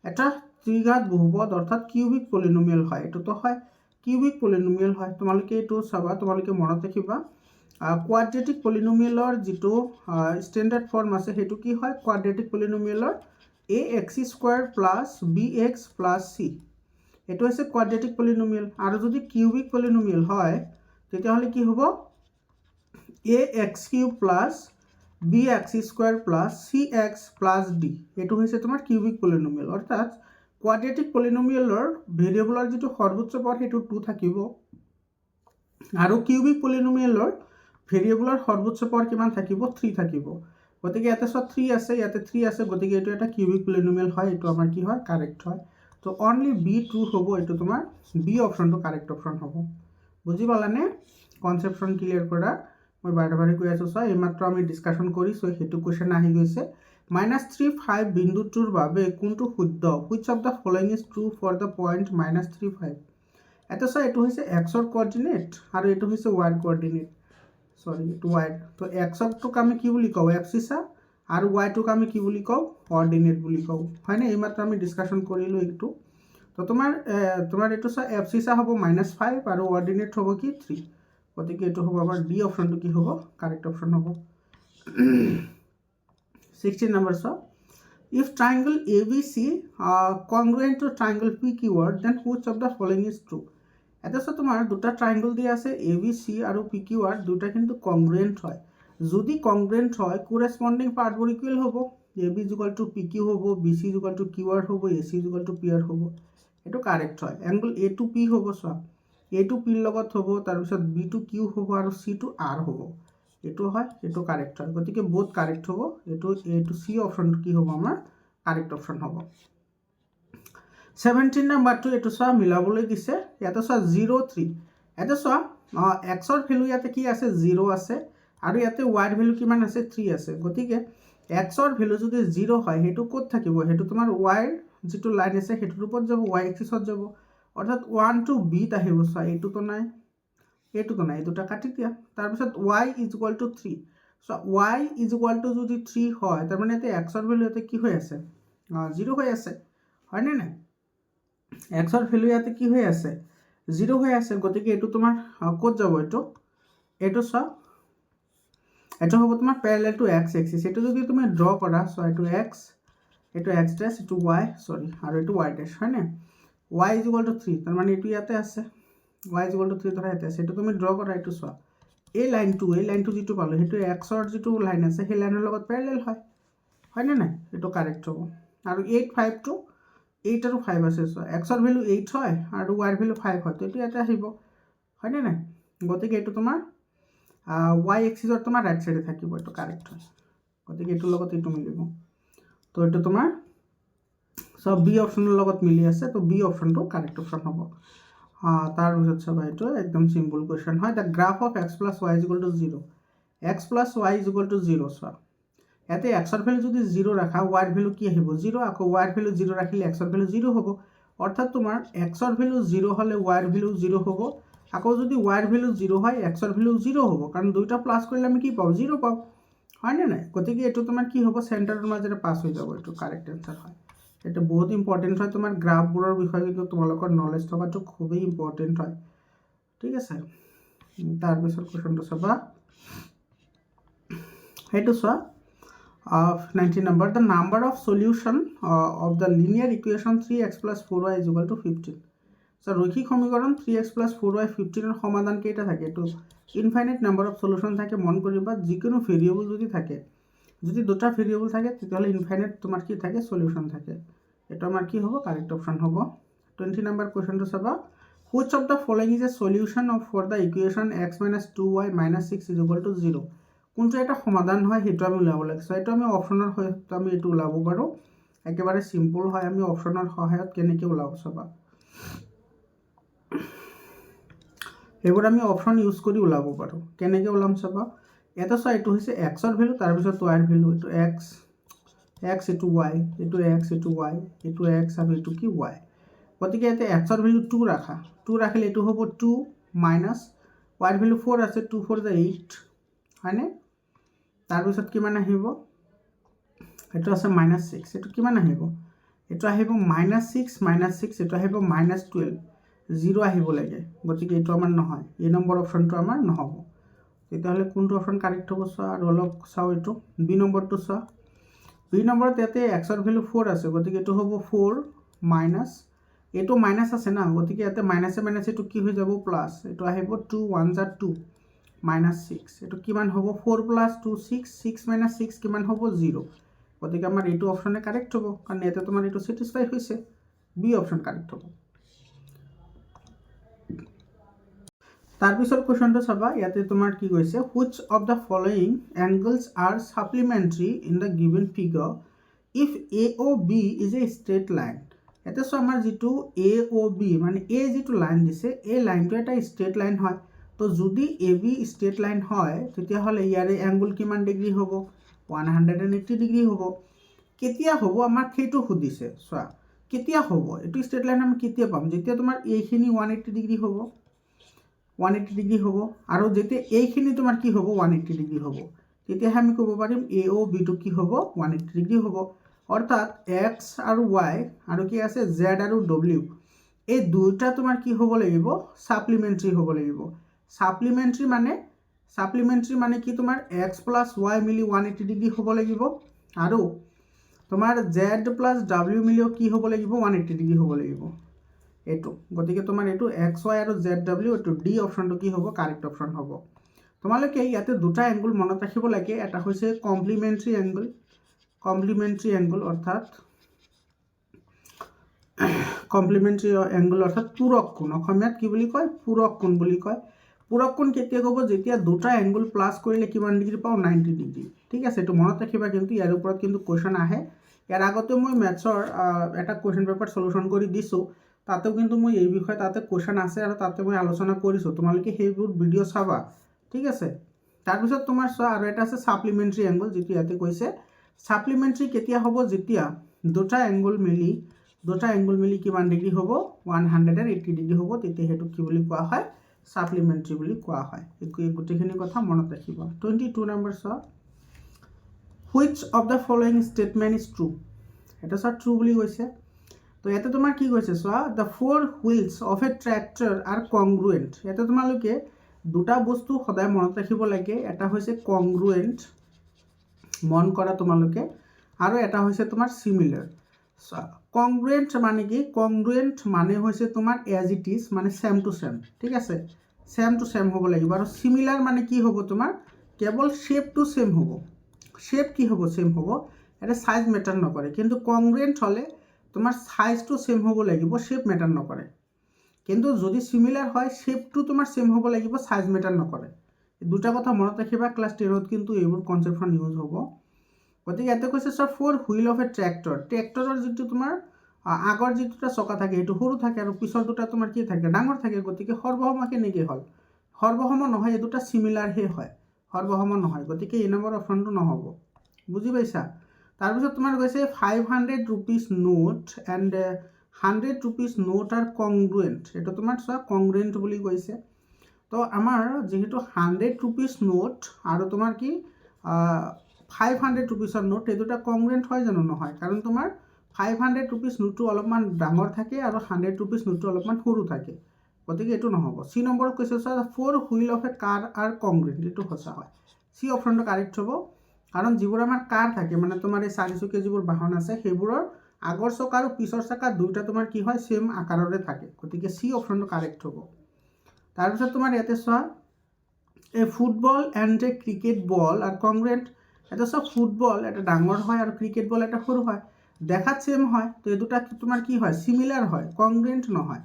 এটা ত্ৰিঘাত বহুপদ, অৰ্থাৎ কিউবিক পলিনমিয়েল হয়। এইটোতো হয়, কিউবিক পলিনমিয়েল হয়। তোমালোকে এইটো চাবা, তোমালোকে মনত ৰাখিবা, কোৱাড্ৰেটিক পলিনমিয়েলৰ যিটো ষ্টেণ্ডাৰ্ড ফৰ্ম আছে, সেইটো কি হয়, কোৱাড্ৰেটিক পলিনমিয়েলৰ ax² + bx + c। এইটো হৈছে কোৱাড্ৰেটিক পলিনমিয়েল। আৰু যদি কিউবিক পলিনমিয়েল হয়, তেতিয়াহ'লে কি হ'ব, ax³ + bx² + cx + d। এইটো হৈছে তোমাৰ কিউবিক পলিনমিয়েল। অৰ্থাৎ কোৱাড্ৰেটিক পলিনমিয়েলৰ ভেৰিয়েবলৰ যিটো সৰ্বোচ্চ পদ, সেইটো 2 থাকিব, আৰু কিউবিক পলিনমিয়েলৰ ভেৰিয়েবলৰ সৰ্বোচ্চ পদ কিমান থাকিব, 3 থাকিব। গতিকে ইয়াতে চোৱা 3 আছে, ইয়াতে 3 আছে, গতিকে এইটো এটা কিউবিক পলিনমিয়েল হয়। এইটো আমাৰ কি হয়, কাৰেক্ট হয়। তো অনলি বি ট্ৰু হ'ব, এইটো তোমাৰ বি অপশ্যনটো কাৰেক্ট অপশ্যন হ'ব। বুজি পালানে? কনচেপ্টখন ক্লিয়াৰ কৰা। মই বাৰে বাৰে কৈ আছোঁ, চোৱা, এইমাত্ৰ আমি ডিছকাশ্যন কৰিছোঁ, সেইটো কুৱেশ্যন আহি গৈছে। -3, 5 বিন্দুটোৰ বাবে কোনটো শুদ্ধ? Which of the following is true for the point -3, 5? এটা চোৱা, এইটো হৈছে এক্সৰ কোঅৰ্ডিনেট আৰু এইটো হৈছে ৱাইৰ কোঅৰ্ডিনেট, চৰি, এইটো ৱাইৰ। তো এক্সটোক আমি কি বুলি কওঁ, এফচিচা, আৰু ৱাইটোক আমি কি বুলি কওঁ, অৰ্ডিনেট বুলি কওঁ, হয়নে? এইমাত্ৰ আমি ডিছকাশ্যন কৰিলোঁ এইটো। তো তোমাৰ এইটো চোৱা, এফচিচা হ'ব -5 আৰু অৰ্ডিনেট হ'ব কি, 3। গতিকে এইটো হ'ব আমাৰ ডি অপশ্যনটো কি হ'ব, কাৰেক্ট অপশ্যন হ'ব। 16 নম্বৰ চোৱা, if triangle ABC congruent to triangle PQR, then which of the following is true? এটা চোৱা, তোমাৰ দুটা ট্ৰাইংগল দিয়া আছে, ABC আৰু PQR, দুটা কিন্তু কংগ্ৰুৱেণ্ট হয়। যদি কংগ্ৰুৱেণ্ট হয়, কোৰেছপণ্ডিং পাৰ্টবোৰ ইকুৱেল হ'ব, AB = PQ হ'ব, BC = QR হ'ব, AC = PR হ'ব। এইটো কাৰেক্ট হয়। এংগল A to P হ'ব, চোৱা, A to P ৰ লগত হ'ব, তাৰপিছত B to Q হ'ব, আৰু C to R হ'ব। এইটো হয়, এইটো কাৰেক্ট হয়। গতিকে বহুত কাৰেক্ট হ'ব। এইটো A to C অপশ্যনটো কি হ'ব, আমাৰ কাৰেক্ট অপশ্যন হ'ব। 17 নম্বৰটো, এইটো চোৱা, মিলাবলৈ দিছে। ইয়াতে চোৱা 0, 3। ইয়াতে চোৱা, এক্সৰ ভেলু ইয়াতে কি আছে, 0 আছে, আৰু ইয়াতে ৱাইৰ ভেলু কিমান আছে, 3 আছে। গতিকে এক্সৰ ভেলু যদি 0 হয়, সেইটো ক'ত থাকিব, সেইটো তোমাৰ ৱাইৰ যিটো লাইন আছে, সেইটোৰ ওপৰত যাব, ৱাই এক্সিছত যাব। অৰ্থাৎ 1 to Bত আহিব। চোৱা, এইটোতো নাই, এইটোতো নাই, এই দুটা কাটি দিয়া। তাৰপিছত y = 3। চ' y = যদি 3 হয়, তাৰমানে ইয়াতে এক্সৰ ভেলু ইয়াতে কি হৈ আছে, 0 হৈ আছে, হয়নে নাই? এক্সৰ ভেলু ইয়াতে কি হৈ আছে, 0 হৈ আছে। গতিকে এইটো তোমাৰ ক'ত যাব, এইটো চোৱা, এইটো হ'ব তোমাৰ পেৰেলেল টু এক্স এক্সিছ। এইটো যদি তুমি ড্ৰ কৰা, চোৱা, এইটো এক্স, এইটো এক্স ডেছ, এইটো ৱাই, চৰি, আৰু এইটো ৱাই ডেছ, হয়নে? y ইজ ইকুয়াল টু 3 তাৰ মানে এইটো ইয়াতে আছে y ইজ ইকুয়াল টু 3 ধৰা ইয়াতে আছে এইটো তুমি ড্ৰ কৰা এইটো চোৱা এই লাইনটো যিটো পালো সেইটো এক্সৰ যিটো লাইন আছে সেই লাইনৰ লগত প্যাৰেলাল হয়নে নাই এইটো কাৰেক্ট হ'ব আৰু 8 5 টো 8 আৰু 5 আছে চোৱা এক্সৰ ভ্যালু 8 হয় আৰু y ৰ ভ্যালু 5 হয় তো এইটো ইয়াতে আহিব হয়নে নাই গতিকে এইটো তোমাৰ y এক্সিসৰ তোমাৰ ৰাইট সাইডে থাকিব এইটো কাৰেক্ট হয় গতিকে এইটোৰ লগত এইটো মিলিব তো এইটো তোমাৰ সব বি অপশনৰ লগত মিলি আছে তো বি অপশনটো কাৰেক্ট অপশন হ'ব তাৰ পিছত চাবা এইটো একদম সিম্পল কোৱেশ্চন হয় the graph of x + y = 0 x + y = 0 চোৱা ইয়াতে x ৰ ভ্যালু যদি 0 ৰাখা y ৰ ভ্যালু কি আহিব 0 আকৌ y ৰ ভ্যালু 0 ৰাখিলে x ৰ ভ্যালু 0 হ'ব অৰ্থাৎ তোমাৰ x ৰ ভ্যালু 0 হলে y ৰ ভ্যালু 0 হ'ব আকৌ যদি y ৰ ভ্যালু 0 হয় x ৰ ভ্যালু 0 হ'ব কাৰণ দুইটা প্লাস কৰিলে আমি কি পাও 0 পাও হয়নে নাই গতিকে এটো তোমাৰ কি হ'ব সেন্টাৰৰ মাজেৰে পাস হৈ যাব এটো কাৰেক্ট आंसर হয় এটা বহুত ইম্পৰ্টেন্ট হয় তোমাৰ গ্ৰাফবোৰৰ বিষয়ে কিন্তু তোমালোকৰ নলেজ থকাটো খুবই ইম্পৰ্টেন্ট হয় ঠিক আছে তাৰ পিছৰ কোৱেশ্চনটো চাবা হেতু চোৱা 19 number the number of solution of the linear equation 3x + 4y = 15 so রৈখিক সমীকরণ 3x + 4y 15 এর সমাধান কেইটা থাকে তো ইনফাইনাইট নাম্বার অফ সলিউশন থাকে মন কৰিবা যিকোনো ভেৰিয়েবল যদি থাকে যদি দুটা ভেৰিয়েবল থাকে তেতিয়াহলে ইনফাইনাইট তোমাৰ কি থাকে সলিউশন থাকে এটা আমাৰ কি হ'ব কাৰেক্ট অপশন হ'ব 20 নাম্বাৰ কোৱেশ্চনটো চাবা which of the following is a solution of for the equation x - 2y - 6 = 0 কোনটো এটা সমাধান হয় হেতু আমি উলাব লাগিব এটা আমি অপশনৰ সহায়ত আমি এটো উলাব পাৰো একেবাৰে সিম্পল হয় আমি অপশনৰ সহায়ত কেনেকৈ উলাব চাবা এবাৰ আমি অপশন ইউজ কৰি উলাব পাৰো কেনেকৈ উলাম চাবা এটা চাই এটো হৈছে x ৰ ভ্যালু তাৰ পিছত y ৰ ভ্যালু এটো x এটো y এটো x এটো y এটো x আৰু এটো কি y গতিকে এতে x ৰ ভ্যালু 2 ৰাখা 2 ৰাখিলে এটো হ'ব 2 মাইনাস y ৰ ভ্যালু 4 আছে 2 4 8 হয়নে তাৰ পিছত কিমান আহিব এটো আছে -6 এটো কিমান আহিব এটো আহিব -6 এটো আহিব -12 0 আহিব লাগে গতিকে এটো আমাৰ নহয় এই নম্বৰ অপশনটো আমাৰ নহব তেতিয়াহলে কোনটো অপশন কাৰেক্ট হ'ব চোৱা আৰু অলপ চাও এটো বি নম্বৰটো চোৱা বি নম্বৰত ইয়াতে x ৰ ভ্যালু 4 আছে গতিকে এটো হ'ব 4 মাইনাস এটো মাইনাস আছে না গতিকে ইয়াতে মাইনাসে মাইনাসে এটো কি হৈ যাব প্লাস এটো আহিব 2 1 * 2 -6 এটো কিমান হ'ব 4 + 2 6 6 - 6 কিমান হ'ব 0 গতিকে আমাৰ এইটো অপশনে কাৰেক্ট হ'ব কাৰণ এতে তোমাৰ এইটো স্যাটিসফাই হৈছে বি অপশন কাৰেক্ট হ'ব তাৰ পিছৰ কোৱেশ্চনটো চাবা ইয়াতে তোমাৰ কি কৈছে which of the following angles are supplementary in the given figure if AOB is a straight line এতে সো আমাৰ যেটো AOB মানে a যেটো লাইন দিছে এই লাইনটো এটা স্ট্রেট লাইন হয় তো যদি AB স্ট্রেট লাইন হয় তেতিয়া হলে ইয়াৰে অ্যাঙ্গল কিমান ডিগ্ৰী হ'ব 180 ডিগ্ৰী হ'ব কেতিয়া হ'ব আমাক সেইটো খুদিছে সোৱা কেতিয়া হ'ব এটো স্ট্ৰেট লাইন আমি কেতিয়া পাম যেতিয়া তোমাৰ এইখিনি 180 ডিগ্ৰী হ'ব 180 ডিগ্ৰী হ'ব আৰু যেতিয়া এইখিনি তোমাৰ কি হ'ব 180 ডিগ্ৰী হ'ব তেতিয়া আমি ক'ব পাৰিম AOB টো কি হ'ব 180 ডিগ্ৰী হ'ব অৰ্থাৎ x আৰু y আৰু কি আছে z আৰু w এই দুইটা তোমাৰ কি হ'ব লাগিব সাপ্লিমেন্টাৰি হ'ব লাগিব সাপ্লিমেন্টাৰি মানে কি তোমাৰ x + y মিলি 180 ডিগ্ৰী হ'ব লাগিব আৰু তোমাৰ z + w মিলিও কি হ'ব লাগিব 180 ডিগ্ৰী হ'ব লাগিব এটো গতিকে তোমাৰ এটো xy আৰু zw এটো ডি অপশনটো কি হ'ব কাৰেক্ট অপশন হ'ব তোমালোকে ইয়াতে দুটা অ্যাঙ্গল মনত ৰাখিব লাগে এটা হৈছে কমপ্লিমেন্টাৰি অ্যাঙ্গল অৰ্থাৎ পূৰক কোণ অসমীয়াত কি বুলি কয় পূৰক কোণ বুলি কয় পূৰক কোণ কেতিয়া হ'ব যেতিয়া দুটা অ্যাঙ্গল প্লাস কৰিলে কিমান ডিগ্ৰী পাও 90 ডিগ্ৰী ঠিক আছে এটো মনত ৰাখিবা কিন্তু ইয়াৰ ওপৰত কিন্তু কোৱেশ্চন আহে ইয়াৰ আগতে মই ম্যাথছৰ এটা কোৱেশ্চন পেপাৰ সলিউশন কৰি দিছো তাতেও কিন্তু মই এই বিষয়ে তাতে কোৱেশ্চন আছে আৰু তাতে মই আলোচনা কৰিছো তোমালোকে সেইবোৰ ভিডিও চাবা ঠিক আছে তাৰ পিছত তোমাৰ চোৱা আৰু এটা আছে সাপ্লিমেন্টাৰি অ্যাঙ্গল যেটো ইয়াতে কৈছে সাপ্লিমেন্টাৰি কেতিয়া হ'ব যেতিয়া দুটা অ্যাঙ্গল মিলি কিমান ডিগ্ৰী হ'ব 180 ডিগ্ৰী হ'ব তেতিয়া হেতু কি বুলি কোৱা হয় সাপ্লিমেন্টাৰি বুলি কোৱা হয় এই গুটেখিনি কথা মনত ৰাখিবা 22 নম্বৰ চোৱা which of the following statement is true এটা সব ট্ৰু বুলি কৈছে তো ইয়াতে তোমাৰ কি কৈছে চোৱা the four wheels of a tractor are congruent ইয়াতে তোমালোকে দুটা বস্তু সদায় মনত ৰাখিব লাগে এটা হৈছে congruent মন কৰা তোমালোকে আৰু এটা হৈছে তোমাৰ similar কংগ্ৰুৱেণ্ট মানে কি কংগ্ৰুৱেণ্ট মানে হৈছে তোমাৰ এজ ইট ইজ মানে ছেম টু ছেম ঠিক আছে ছেম টু ছেম হ'ব লাগিব আৰু সিমিলাৰ মানে কি হ'ব তোমাৰ কেৱল শ্বেপটো ছেম হ'ব শ্বেপ কি হ'ব ছেম হ'ব এটা সাইজ মেটাৰ নকৰে কিন্তু কংগ্ৰুৱেণ্ট হ'লে তোমাৰ সাইজটো ছেম হ'ব লাগিব শ্বেপ মেটাৰ নকৰে কিন্তু যদি সিমিলাৰ হয় শ্বেপটো তোমাৰ ছেম হ'ব লাগিব সাইজ মেটাৰ নকৰে দুটা কথা মনত ৰাখিবা ক্লাছ 10ত কিন্তু এইবোৰ কনচেপ্টখন ইউজ হ'ব গতিকে ইয়াতে কৈছে সব ফ'ৰ হুইল অফ এ ট্ৰেক্টৰৰ যিটো তোমাৰ আগৰ যিটো চকা থাকে সেইটো সৰু থাকে আৰু পিছৰ দুটা তোমাৰ কি থাকে ডাঙৰ থাকে গতিকে সৰ্বসম কেনেকৈ হ'ল সৰ্বসম নহয় এই দুটা সিমিলাৰহে হয় সৰ্বসম নহয় গতিকে এই নম্বৰ অপশ্যনটো নহ'ব বুজি পাইছা তাৰপিছত তোমাৰ কৈছে 500 rupees note and 100 rupees note are congruent এইটো তোমাৰ চোৱা কংগ্ৰুৱেণ্ট বুলি কৈছে তো আমাৰ যেহেতু 100 rupees নোট আৰু তোমাৰ কি 500 rupeesৰ নোট এই দুটা কংগ্ৰুৱেণ্ট হয় জানো নহয় কাৰণ তোমাৰ 500 rupees নোটটো অলপমান ডাঙৰ থাকে আৰু 100 rupees নোটটো অলপমান সৰু থাকে গতিকে এইটো নহ'ব চি নম্বৰত কৈছে চোৱা four wheel of a car are congruent এইটো সঁচা হয় চি অপশ্যনটো কাৰেক্ট হ'ব কাৰণ যিবোৰ আমাৰ কাৰ থাকে মানে তোমাৰ এই চাৰিচকীয়া যিবোৰ বাহন আছে সেইবোৰৰ আগৰ চকা আৰু পিছৰ চকা দুইটা তোমাৰ কি হয় ছেম আকাৰৰে থাকে গতিকে চি অপশ্যনটো কাৰেক্ট হ'ব তাৰপিছত তোমাৰ ইয়াতে চোৱা a football and a cricket ball আৰু কংগ্ৰুৱেণ্ট এটা চব ফুটবল এটা ডাঙৰ হয় আৰু ক্ৰিকেট বল এটা সৰু হয় দেখাত ছেম হয় তো এই দুটা তোমাৰ কি হয় সিমিলাৰ হয় কংগ্ৰুৱেণ্ট নহয়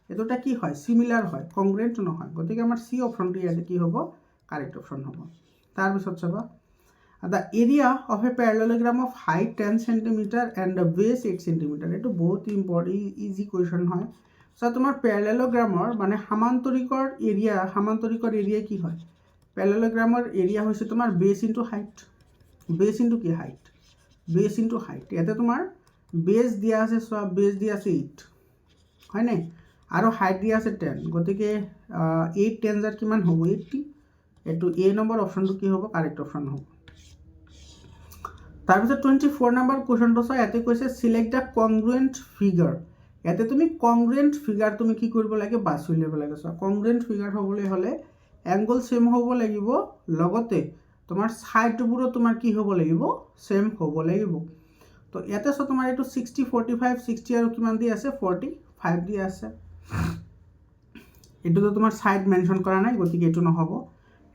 এই দুটা কি হয় সিমিলাৰ হয় কংগ্ৰুৱেণ্ট নহয় গতিকে আমাৰ চি অপশ্যনটো ইয়াতে কি হ'ব কাৰেক্ট অপশ্যন হ'ব তাৰপিছত চাবা the area of a parallelogram of height 10 cm and the base 8 cm এইটো বহুত ইম্পৰ্টেণ্ট ইজি কুৱেশ্যন হয় চ' তোমাৰ পেৰালেলোগ্ৰামৰ মানে সামান্তৰিকৰ এৰিয়া কি হয় পেৰালেলোগ্ৰামৰ এৰিয়া হৈছে তোমাৰ বেছ ইনটু হাইট বেছ ইনটু কি হাইট বেছ ইনটু হাইট ইয়াতে তোমাৰ বেছ দিয়া আছে চোৱা বেছ দিয়া আছে 8 হয় নাই আৰু হাইট দিয়া আছে 10 গতিকে 8 10 জাৰ কিমান হ'ব 80 এইটো এ নম্বৰ অপশ্যনটো কি হ'ব কাৰেক্ট অপশ্যন হ'ব তাৰপিছত 24 নম্বৰ কুৱেশ্যনটো চোৱা ইয়াতে কৈছে চিলেক্ট দ্য কংগ্ৰুৱেণ্ট ফিগাৰ ইয়াতে তুমি কংগ্ৰুৱেণ্ট ফিগাৰ তুমি কি কৰিব লাগে বাছি উলিয়াব লাগে চোৱা কংগ্ৰুৱেণ্ট ফিগাৰ হ'বলৈ হ'লে এংগল ছেম হ'ব লাগিব লগতে তোমাৰ সাইডবোৰো তোমাৰ কি হ'ব লাগিব ছেম হ'ব লাগিব তো ইয়াতে চোৱা তোমাৰ এইটো 60 45 60 আৰু কিমান দি আছে 45 দি আছে এইটোতো তোমাৰ সাইড মেনশ্যন কৰা নাই গতিকে এইটো নহ'ব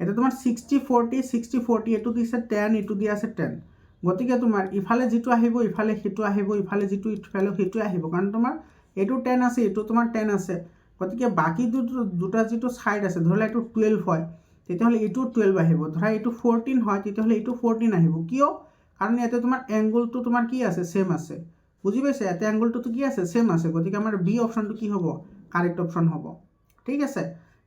এটা তোমাৰ 60 40 এইটো দিছে 10 এইটো দি আছে 10 গতিকে তোমাৰ ইফালে যিটো আহিব ইফালে সেইটো আহিব ইফালে যিটো ইফালে সেইটো আহিব কাৰণ তোমাৰ এইটো 10 আছে এইটো তোমাৰ 10 আছে গতিকে বাকী দুটা যিটো সাইড আছে ধৰিলে এইটো 12 হয় তেতিয়াহ'লে এইটো 12 আহিব ধৰা এইটো 14 হয় তেতিয়াহ'লে এইটো 14 আহিব কিয় কাৰণ ইয়াতে তোমাৰ এংগলটো তোমাৰ কি আছে ছেম আছে বুজি পাইছে ইয়াতে এংগলটো কি আছে ছেম আছে গতিকে আমাৰ বি অপশ্যনটো কি হ'ব কাৰেক্ট অপশ্যন হ'ব ঠিক আছে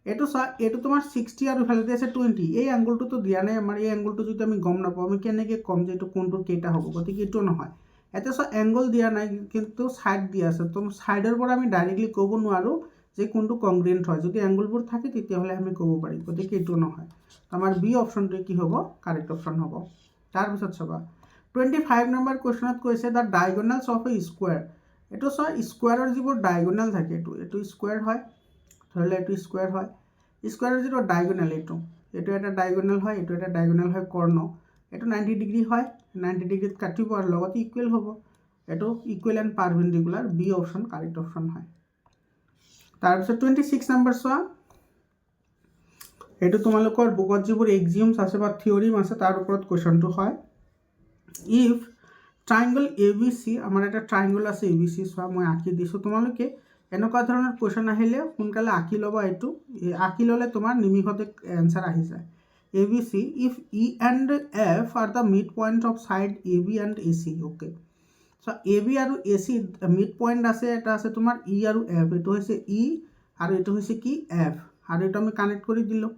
এইটো চোৱা এইটো তোমাৰ 60 আৰু ইফালে আছে 20 এই এংগলটোতো দিয়া নাই আমাৰ এই এংগলটো যদি আমি গম নাপাওঁ আমি কেনেকৈ ক'ম যে এইটো কোনটো কেইটা হ'ব গতিকে এইটো নহয় ইয়াতে চোৱা এংগল দিয়া নাই কিন্তু ছাইড দিয়া আছে তো ছাইডৰ পৰা আমি ডাইৰেক্টলি ক'ব নোৱাৰোঁ যে কোনটো কংগ্ৰুৱেণ্ট হয় যদি এংগলবোৰ থাকে তেতিয়াহ'লে আমি ক'ব পাৰিম গতিকে এইটো নহয় আমাৰ বি অপশ্যনটোৱে কি হ'ব কাৰেক্ট অপশ্যন হ'ব তাৰপিছত চাবা 25 নম্বৰ কুৱেশ্যনত কৈছে দ্য ডায়গনেলছ অফ এ স্কুৱেৰ এইটো চোৱা স্কুৱেৰৰ যিবোৰ ডায়গনেল থাকে এইটো স্কুৱেৰ হয় ধৰিলে এইটো স্কুৱেৰ হয় স্কুৱেৰৰ যিটো ডায়গনেল এইটো এটা ডায়গনেল হয় এইটো এটা ডায়গনেল হয় কৰ্ণ এইটো 90 ডিগ্ৰী হয় 90 ডিগ্ৰীত কাটিব আৰু লগতে ইকুৱেল হ'ব এইটো equal and perpendicular B option correct option হয় তাৰপিছত 26 নম্বৰ চোৱা এইটো তোমালোকৰ বুকত যিবোৰ এক্সিয়মছ আছে বা থিয়ৰিম আছে তাৰ ওপৰত কুৱেশ্যনটো হয় if triangle A B C আমাৰ এটা ট্ৰাইংগল আছে এ বি চি চোৱা মই আঁকি দিছোঁ তোমালোকে এনেকুৱা ধৰণৰ কুৱেশ্যন আহিলে সোনকালে আঁকি ল'বা এইটো আঁকি ল'লে তোমাৰ নিমিষতে এনচাৰ আহি যায় A B C if E and F are the mid point of side A B and A C okay so' A B আৰু এ চি মিড পইণ্ট আছে এটা আছে তোমাৰ ই আৰু এফ এইটো হৈছে ই আৰু এইটো হৈছে কি এফ আৰু এইটো আমি কানেক্ট কৰি দিলোঁ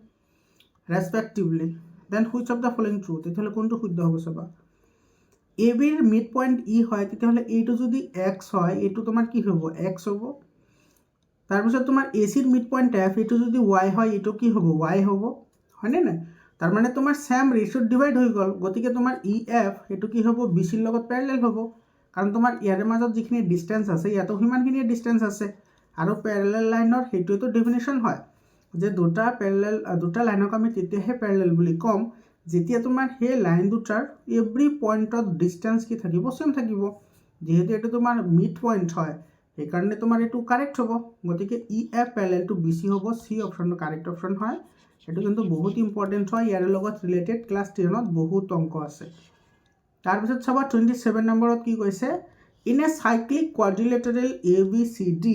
respectively then which of the following true তেতিয়াহ'লে কোনটো শুদ্ধ হ'ব চাবা এ বিৰ মিড পইণ্ট ই হয় তেতিয়াহ'লে এইটো যদি এক্স হয় এইটো তোমাৰ কি হ'ব এক্স হ'ব তাৰপিছত তোমাৰ এ চিৰ মিড পইণ্ট এফ এইটো যদি ৱাই হয় এইটো কি হ'ব ৱাই হ'ব হয়নে নাই তাৰমানে তোমাৰ ছেম ৰেচিঅ'ত ডিভাইড হৈ গ'ল গতিকে তোমাৰ ই এফ এইটো কি হ'ব বি চিৰ লগত পেৰেলেল হ'ব কাৰণ তোমাৰ ইয়াৰে মাজত যিখিনি ডিষ্টেঞ্চ আছে ইয়াতো সিমানখিনিয়ে ডিষ্টেঞ্চ আছে আৰু পেৰেলেল লাইনৰ সেইটোৱেতো ডেফিনেশ্যন হয় যে দুটা লাইনক আমি তেতিয়াহে পেৰেলেল বুলি ক'ম যেতিয়া তোমাৰ সেই লাইন দুটাৰ এভৰি পইণ্টত ডিষ্টেঞ্চ কি থাকিব ছেম থাকিব যেহেতু এইটো তোমাৰ মিড পইণ্ট হয় সেইকাৰণে তোমাৰ এইটো কাৰেক্ট হ'ব গতিকে EF প্যাৰেলাল টু BC হ'ব চি অপশ্যনটো কাৰেক্ট অপশ্যন হয় এইটো কিন্তু বহুত ইম্পৰ্টেণ্ট হয় ইয়াৰ লগত ৰিলেটেড ক্লাছ 10ত বহুত অংক আছে তাৰপিছত চাবা 27 নম্বৰত কি কৈছে in a cyclic quadrilateral ABCD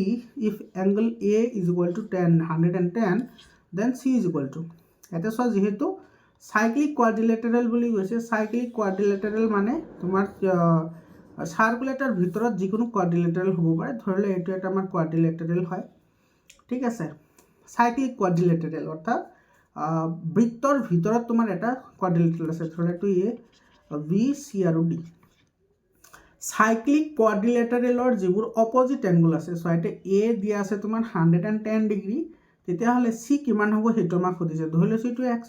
if angle A is equal to 110 then C is equal to এতে সব যেহেতু cyclic quadrilateral বুলি কৈছে cyclic quadrilateral মানে তোমাৰ সাৰ্কুলেটৰ ভিতৰত যিকোনো quadrilateral হ'ব পাৰে ধৰিলে এইটো এটা আমাৰ quadrilateral হয় ঠিক আছে cyclic quadrilateral অৰ্থাৎ বৃত্তৰ ভিতৰত তোমাৰ এটা quadrilateral আছে ধৰিলে এইটো A B C আৰু D সাইক্লিক কোয়াড্ৰিলেটাৰেলৰ যিবোৰ অপোজিট এংগল আছে সো এটা A দিয়া আছে তোমাৰ 110 ডিগ্ৰী তেতিয়া হলে C কিমান হ'ব হেতু আমাক খুদিছে ধৰি লৈছো এইটো x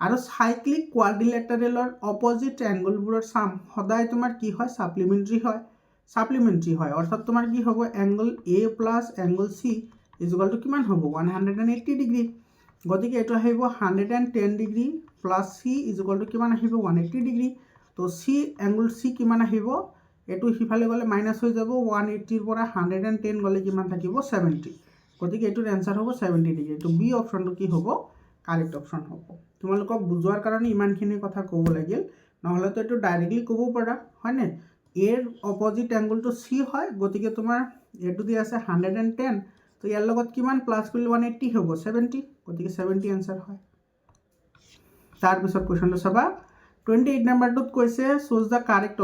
আৰু সাইক্লিক কোয়াড্ৰিলেটাৰেলৰ অপোজিট এংগলবোৰৰ সাম সদায় তোমাৰ কি হয় সাপ্লিমেন্টাৰী হয় অৰ্থাৎ তোমাৰ কি হ'ব angle A plus angle C equal to কিমান হ'ব 180 ডিগ্ৰী গতিকে এটো আহিব 110 degree plus C equal to কিমান আহিব 180 ডিগ্ৰী তো C এংগল C কিমান আহিব এটো হিফালে গলে মাইনাস হৈ যাব 180 ৰ পৰা 110 গলে কিমান থাকিব 70 গতিকে এটোৰ आंसर হ'ব 70 ডিগ্ৰী তো বি অপচনটো কি হ'ব কাৰেক্ট অপচন হ'ব তোমালোকক বুজোৱাৰ কাৰণে ইমানখিনি কথা ক'ব লাগিল নহলে তো এটো ডাইৰেক্টলি ক'ব পাৰা হয়নে এৰ অপোজিট এংগলটো C হয় গতিকে তোমাৰ এটো দি আছে 110 তো ইয়াৰ লগত কিমান প্লাস কৰিলে 180 হ'ব 70 গতিকে 70 आंसर হয় তাৰ পিছত কোৱেশ্চনটো চাবা 28 নম্বৰটোত কৈছে চুজ দা কাৰেক্ট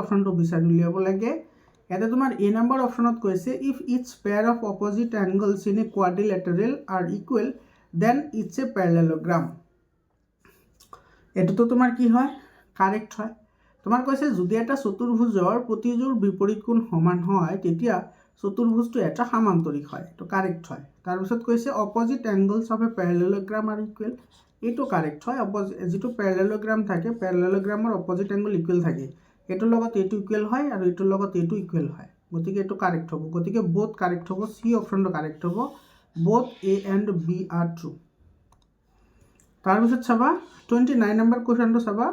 অপশনটো বিচাৰি উলিয়াব লাগে ইয়াতে তোমাৰ এ নম্বৰ অপশনত কৈছে if each pair of opposite angles in a quadrilateral are equal then it's a parallelogram এটো তো তোমাৰ কি হয় কাৰেক্ট হয় তোমাৰ কৈছে যদি এটা চতুৰ্ভুজৰ প্ৰতিযোৰ বিপৰীত কোণ সমান হয় তেতিয়া চতুৰ্ভুজটো এটা সমান্তৰিক হয় তো কাৰেক্ট হয় তাৰ পিছত কৈছে opposite angles of a parallelogram are equal এটো কাৰেক্ট হয় যেটো প্যাৰালেলোগ্ৰাম থাকে প্যাৰালেলোগ্ৰামৰ অপোজিট এংগল ইকুৱেল থাকে এটোৰ লগত এটো ইকুৱেল হয় আৰু এটোৰ লগত এটো ইকুৱেল হয় গতিকে এটো কারেক্ট হ'ব গতিকে বোথ কারেক্ট হ'ব সি অপশনটো কারেক্ট হ'ব both A and B are true তাৰ পিছত চাবা 29 নম্বৰ কোৱেশ্চনটো চাবা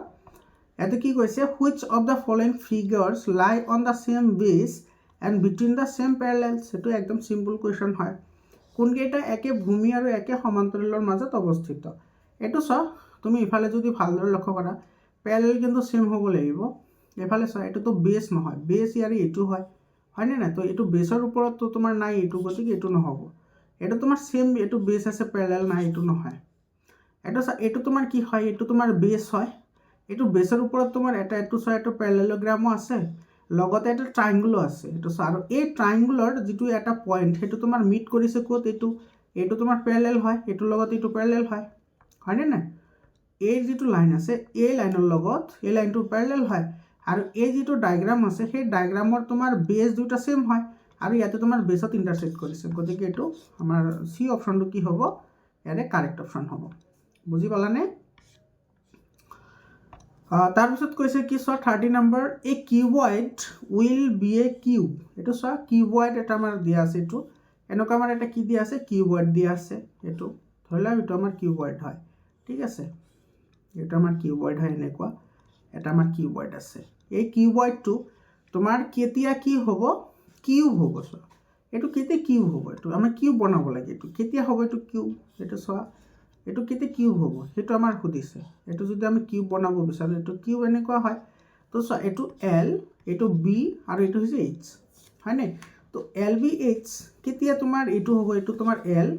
এতে কি কৈছে which of the following figures lie on the same base and between the same parallels এটো একদম সিম্পল কোৱেশ্চন হয় কোনকেইটা একে ভূমি আৰু একে সমান্তৰালৰ মাজত অৱস্থিত এটো চ তুমি ইফালে যদি ভালদৰে লক্ষ্য কৰা প্যারালাল কিন্তু সেম হ'ব লাগিব এফালে চ এটো তো বেস নহয় বেস ইয়াৰ এটো হয় হয়নে না তো এটো বেসৰ ওপৰত তো তোমাৰ নাই এটো গতিকে এটো নহব এটো তোমাৰ সেম এটো বেস আছে প্যাৰালাল নাই এটো নহয় এটো তোমাৰ কি হয় এটো তোমাৰ বেস হয় এটো বেসৰ ওপৰত তোমাৰ এটা এটো চ এটো প্যাৰালেলোগ্ৰামও আছে লগতে এটা ট্ৰায়াঙ্গলও আছে এটো চ আৰু এই ট্ৰায়াঙ্গলৰ যেটো এটা পয়েন্ট হেতু তোমাৰ মিট কৰিছে কোত এটো তোমাৰ প্যাৰালাল হয় এটো লগত এটো প্যাৰালাল হয় হয়নে না এই যেটো লাইন আছে এই লাইনৰ লগত এই লাইনটো প্যাৰালাল হয় আৰু এই যেটো ডায়াগ্ৰাম আছে সেই ডায়াগ্ৰামৰ তোমাৰ বেস দুটা সেম হয় আৰু ইয়াতে তোমাৰ বেসত ইন্টাৰসেক্ট কৰিছে গতিকে এটো আমাৰ সি অপশনটো কি হ'ব ইয়াৰে কাৰেক্ট অপশন হ'ব বুজি পালানে তাৰ পিছত কৈছে কি চ 30 number A cuboid will B A cube এটো চ কিউবয়েড এটা আমাৰ দিয়া আছে এটো এনেকা আমাৰ এটা কি দিয়া আছে কিউবয়েড দিয়া আছে এটো ধৰিলা এটো আমাৰ কিউবয়েড হয় ঠিক আছে এটা আমাৰ কিউবয়েড হয় এনেকুৱা এটা আমাৰ কিউবয়েড আছে এই কিউবয়েডটো তোমাৰ কেতিয়া কি হ'ব কিউব হ'ব চ এটো কেতিয়া কিউব হ'ব এটো আমি কিউব বনাব লাগে এটো কেতিয়া হ'ব এটো কিউব এটো চ এটো কেতিয়া কিউব হ'ব হেতু আমাৰ খুদিছে এটো যদি আমি কিউব বনাব বিচাৰো এটো কিউব এনেকুৱা হয় তো চ এটো L এটো B আৰু এটো হৈছে H হয়নে তো LBH কেতিয়া তোমাৰ এটো হ'ব এটো তোমাৰ L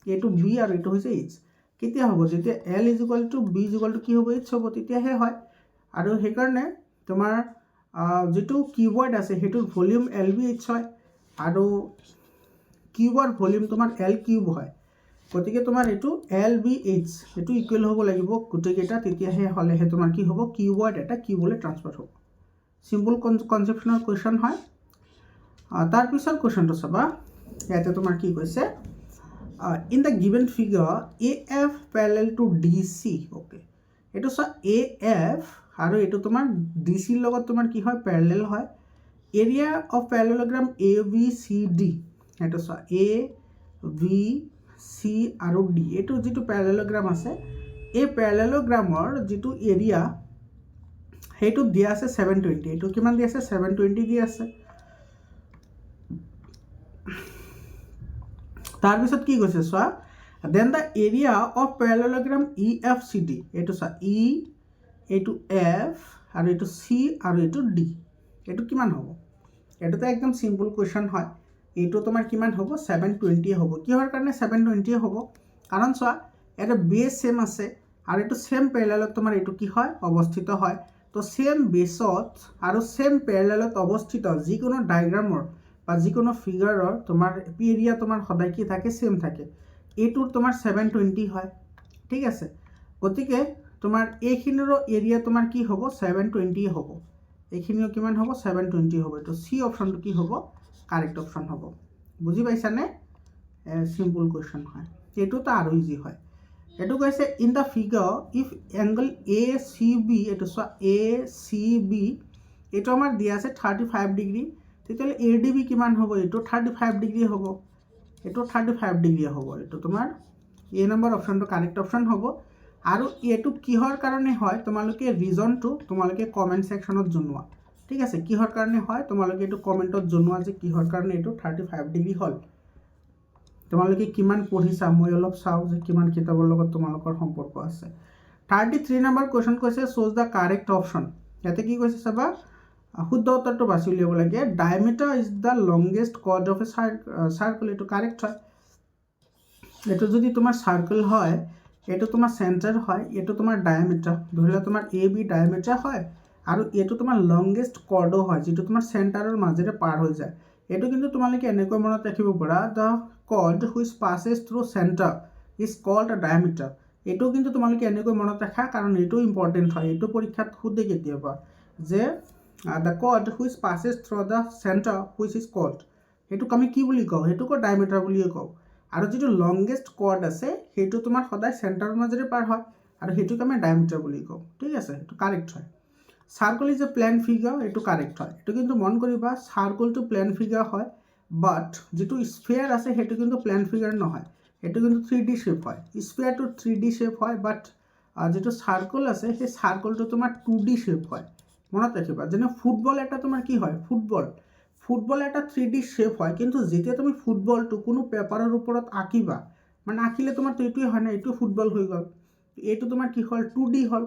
এটো B আৰু এটো হৈছে H কেতিয়া হ'ব যেতিয়া L = B = কি হ'ব H হ'ব তেতিয়াহে হয় আৰু সেই কাৰণে তোমাৰ যেটো কিউবয়েড আছে হেতুৰ ভলিউম LBH হয় আৰু কিউবৰ ভলিউম তোমাৰ L কিউব হয় গতিকে তোমাৰ এটো LBH এটো ইকুৱেল হ'ব লাগিব গুটেকেটা তেতিয়াহে হলেহে তোমাৰ কি হ'ব কিউবয়েড এটা কিউবলে ট্ৰান্সফাৰ হ'ব সিম্পল কনসেপচনাল কোৱেশ্চন হয় তাৰ পিছৰ কোৱেশ্চনটো চাবা ইয়াতে তোমাৰ কি কৈছে in the given figure AF parallel to DC okay এটো চ AF আৰু এটো তোমাৰ DC ৰ লগত তোমাৰ কি হয় প্যাৰালাল হয় এৰিয়া অফ প্যাৰালেলোগ্ৰাম ABCD এটো চ ABC আৰু D এটো যেটো প্যাৰালেলোগ্ৰাম আছে এই প্যাৰালেলোগ্ৰামৰ যেটো এৰিয়া সেইটোত দিয়া আছে 720, এইটো কিমান দি আছে 720 দি আছে। তাৰপিছত কি কৈছে চোৱা, then the area of parallelogram EFCD, এইটো চোৱা ই, এইটো এফ আৰু এইটো চি আৰু এইটো ডি, এইটো কিমান হ'ব? এইটোতো একদম চিম্পল কুৱেশ্যন হয়। এইটো তোমাৰ কিমান হ'ব 720 হ'ব। কিহৰ কাৰণে 720 হ'ব? কাৰণ চোৱা এটা বেছ ছেম আছে আৰু এইটো ছেম পেৰেলেলত তোমাৰ এইটো কি হয় অৱস্থিত হয়। তো ছেম বেছত আৰু ছেম পেৰেলেলত অৱস্থিত যিকোনো ডায়েগ্ৰামৰ বা যিকোনো ফিগাৰৰ তোমাৰ এৰিয়া তোমাৰ সদায় কি থাকে ছেম থাকে। এইটোৰ তোমাৰ 720 হয়, ঠিক আছে। গতিকে তোমাৰ এইখিনিৰো এৰিয়া তোমাৰ কি হ'ব 720 হ'ব। এইখিনিও কিমান হ'ব 720 হ'ব। এইটো চি অপশ্যনটো কি হ'ব কাৰেক্ট অপশ্যন হ'ব। বুজি পাইছানে? চিম্পল কুৱেশ্যন হয়, এইটোতো আৰু ইজি হয়। এইটো কৈছে in the figure if angle ACB, এইটো চোৱা ACB এইটো আমাৰ দিয়া আছে 35 ডিগ্ৰী, তেতিয়াহ'লে ADB কিমান হ'ব? এইটো 35 ডিগ্ৰী হ'ব, এইটো 35 ডিগ্ৰী হ'ব। এইটো তোমাৰ এ নম্বৰ অপশ্যনটো কাৰেক্ট অপশ্যন হ'ব। আৰু এইটো কিহৰ কাৰণে হয় তোমালোকে ৰিজনটো তোমালোকে কমেণ্ট ছেকশ্যনত জনোৱা, ঠিক আছে। কিহৰ কাৰণে হয় তোমালোকে এইটো কমেণ্টত জনোৱা যে কিহৰ কাৰণে এইটো 35 ডিগ্ৰী হ'ল। তোমালোকে কিমান পঢ়িছা মই অলপ চাওঁ যে কিমান কিতাপৰ লগত তোমালোকৰ সম্পৰ্ক আছে। 33 নম্বৰ কুৱেশ্যন কৈছে চ'জ দ্য কাৰেক্ট অপশ্যন। ইয়াতে কি কৈছে চাবা, শুদ্ধ উত্তৰটো বাছি উলিয়াব লাগে। Diameter is the longest cord of a circle, এইটো কাৰেক্ট হয়। এইটো যদি তোমাৰ চাৰ্কল হয়, এইটো তোমাৰ চেণ্টাৰ হয়, এইটো তোমাৰ ডায়ামিটাৰ, ধৰি লোৱা তোমাৰ AB ডায়ামিটাৰ হয় আৰু এইটো তোমাৰ লংগেষ্ট কৰ্ডো হয় যিটো তোমাৰ চেণ্টাৰৰ মাজেৰে পাৰ হৈ যায়। এইটো কিন্তু তোমালোকে এনেকৈ মনত ৰাখিব পাৰা, the chord which passes through centre is called a diameter. এইটো কিন্তু তোমালোকে এনেকৈ মনত ৰাখা, কাৰণ এইটো ইম্পৰ্টেণ্ট হয়। এইটো পৰীক্ষাত সোধে কেতিয়াবা যে the chord which passes through the centre which is called, সেইটোক আমি কি বুলি কওঁ? সেইটোকো ডায়ামিটাৰ বুলিয়ে কওঁ। আৰু যিটো লংগেষ্ট কৰ্ড আছে সেইটো তোমাৰ সদায় চেণ্টাৰৰ মাজেৰে পাৰ হয় আৰু সেইটোক আমি ডায়ামিটাৰ বুলি কওঁ, ঠিক আছে। এইটো কাৰেক্ট হয়। Circle is a plane figure, এইটো কাৰেক্ট হয়। এইটো কিন্তু মন কৰিবা চাৰ্কলটো প্লেন ফিগাৰ হয়, বাট যিটো স্ফিয়াৰ আছে সেইটো কিন্তু প্লেন ফিগাৰ নহয়, সেইটো কিন্তু 3D শ্বেপ হয়। স্ফিয়াৰটো 3D শ্বেপ হয়, বাট যিটো চাৰ্কল আছে সেই চাৰ্কলটো তোমাৰ 2D শ্বেপ হয়। মনত ৰাখিবা, যেনে ফুটবল এটা তোমাৰ কি হয় ফুটবল এটা 3D শ্বেপ হয়, কিন্তু যেতিয়া তুমি ফুটবলটো কোনো পেপাৰৰ ওপৰত আঁকিবা, মানে আঁকিলে তোমাৰতো এইটোৱে হয় না, এইটো ফুটবল হৈ গ'ল। এইটো তোমাৰ কি হ'ল 2D হ'ল,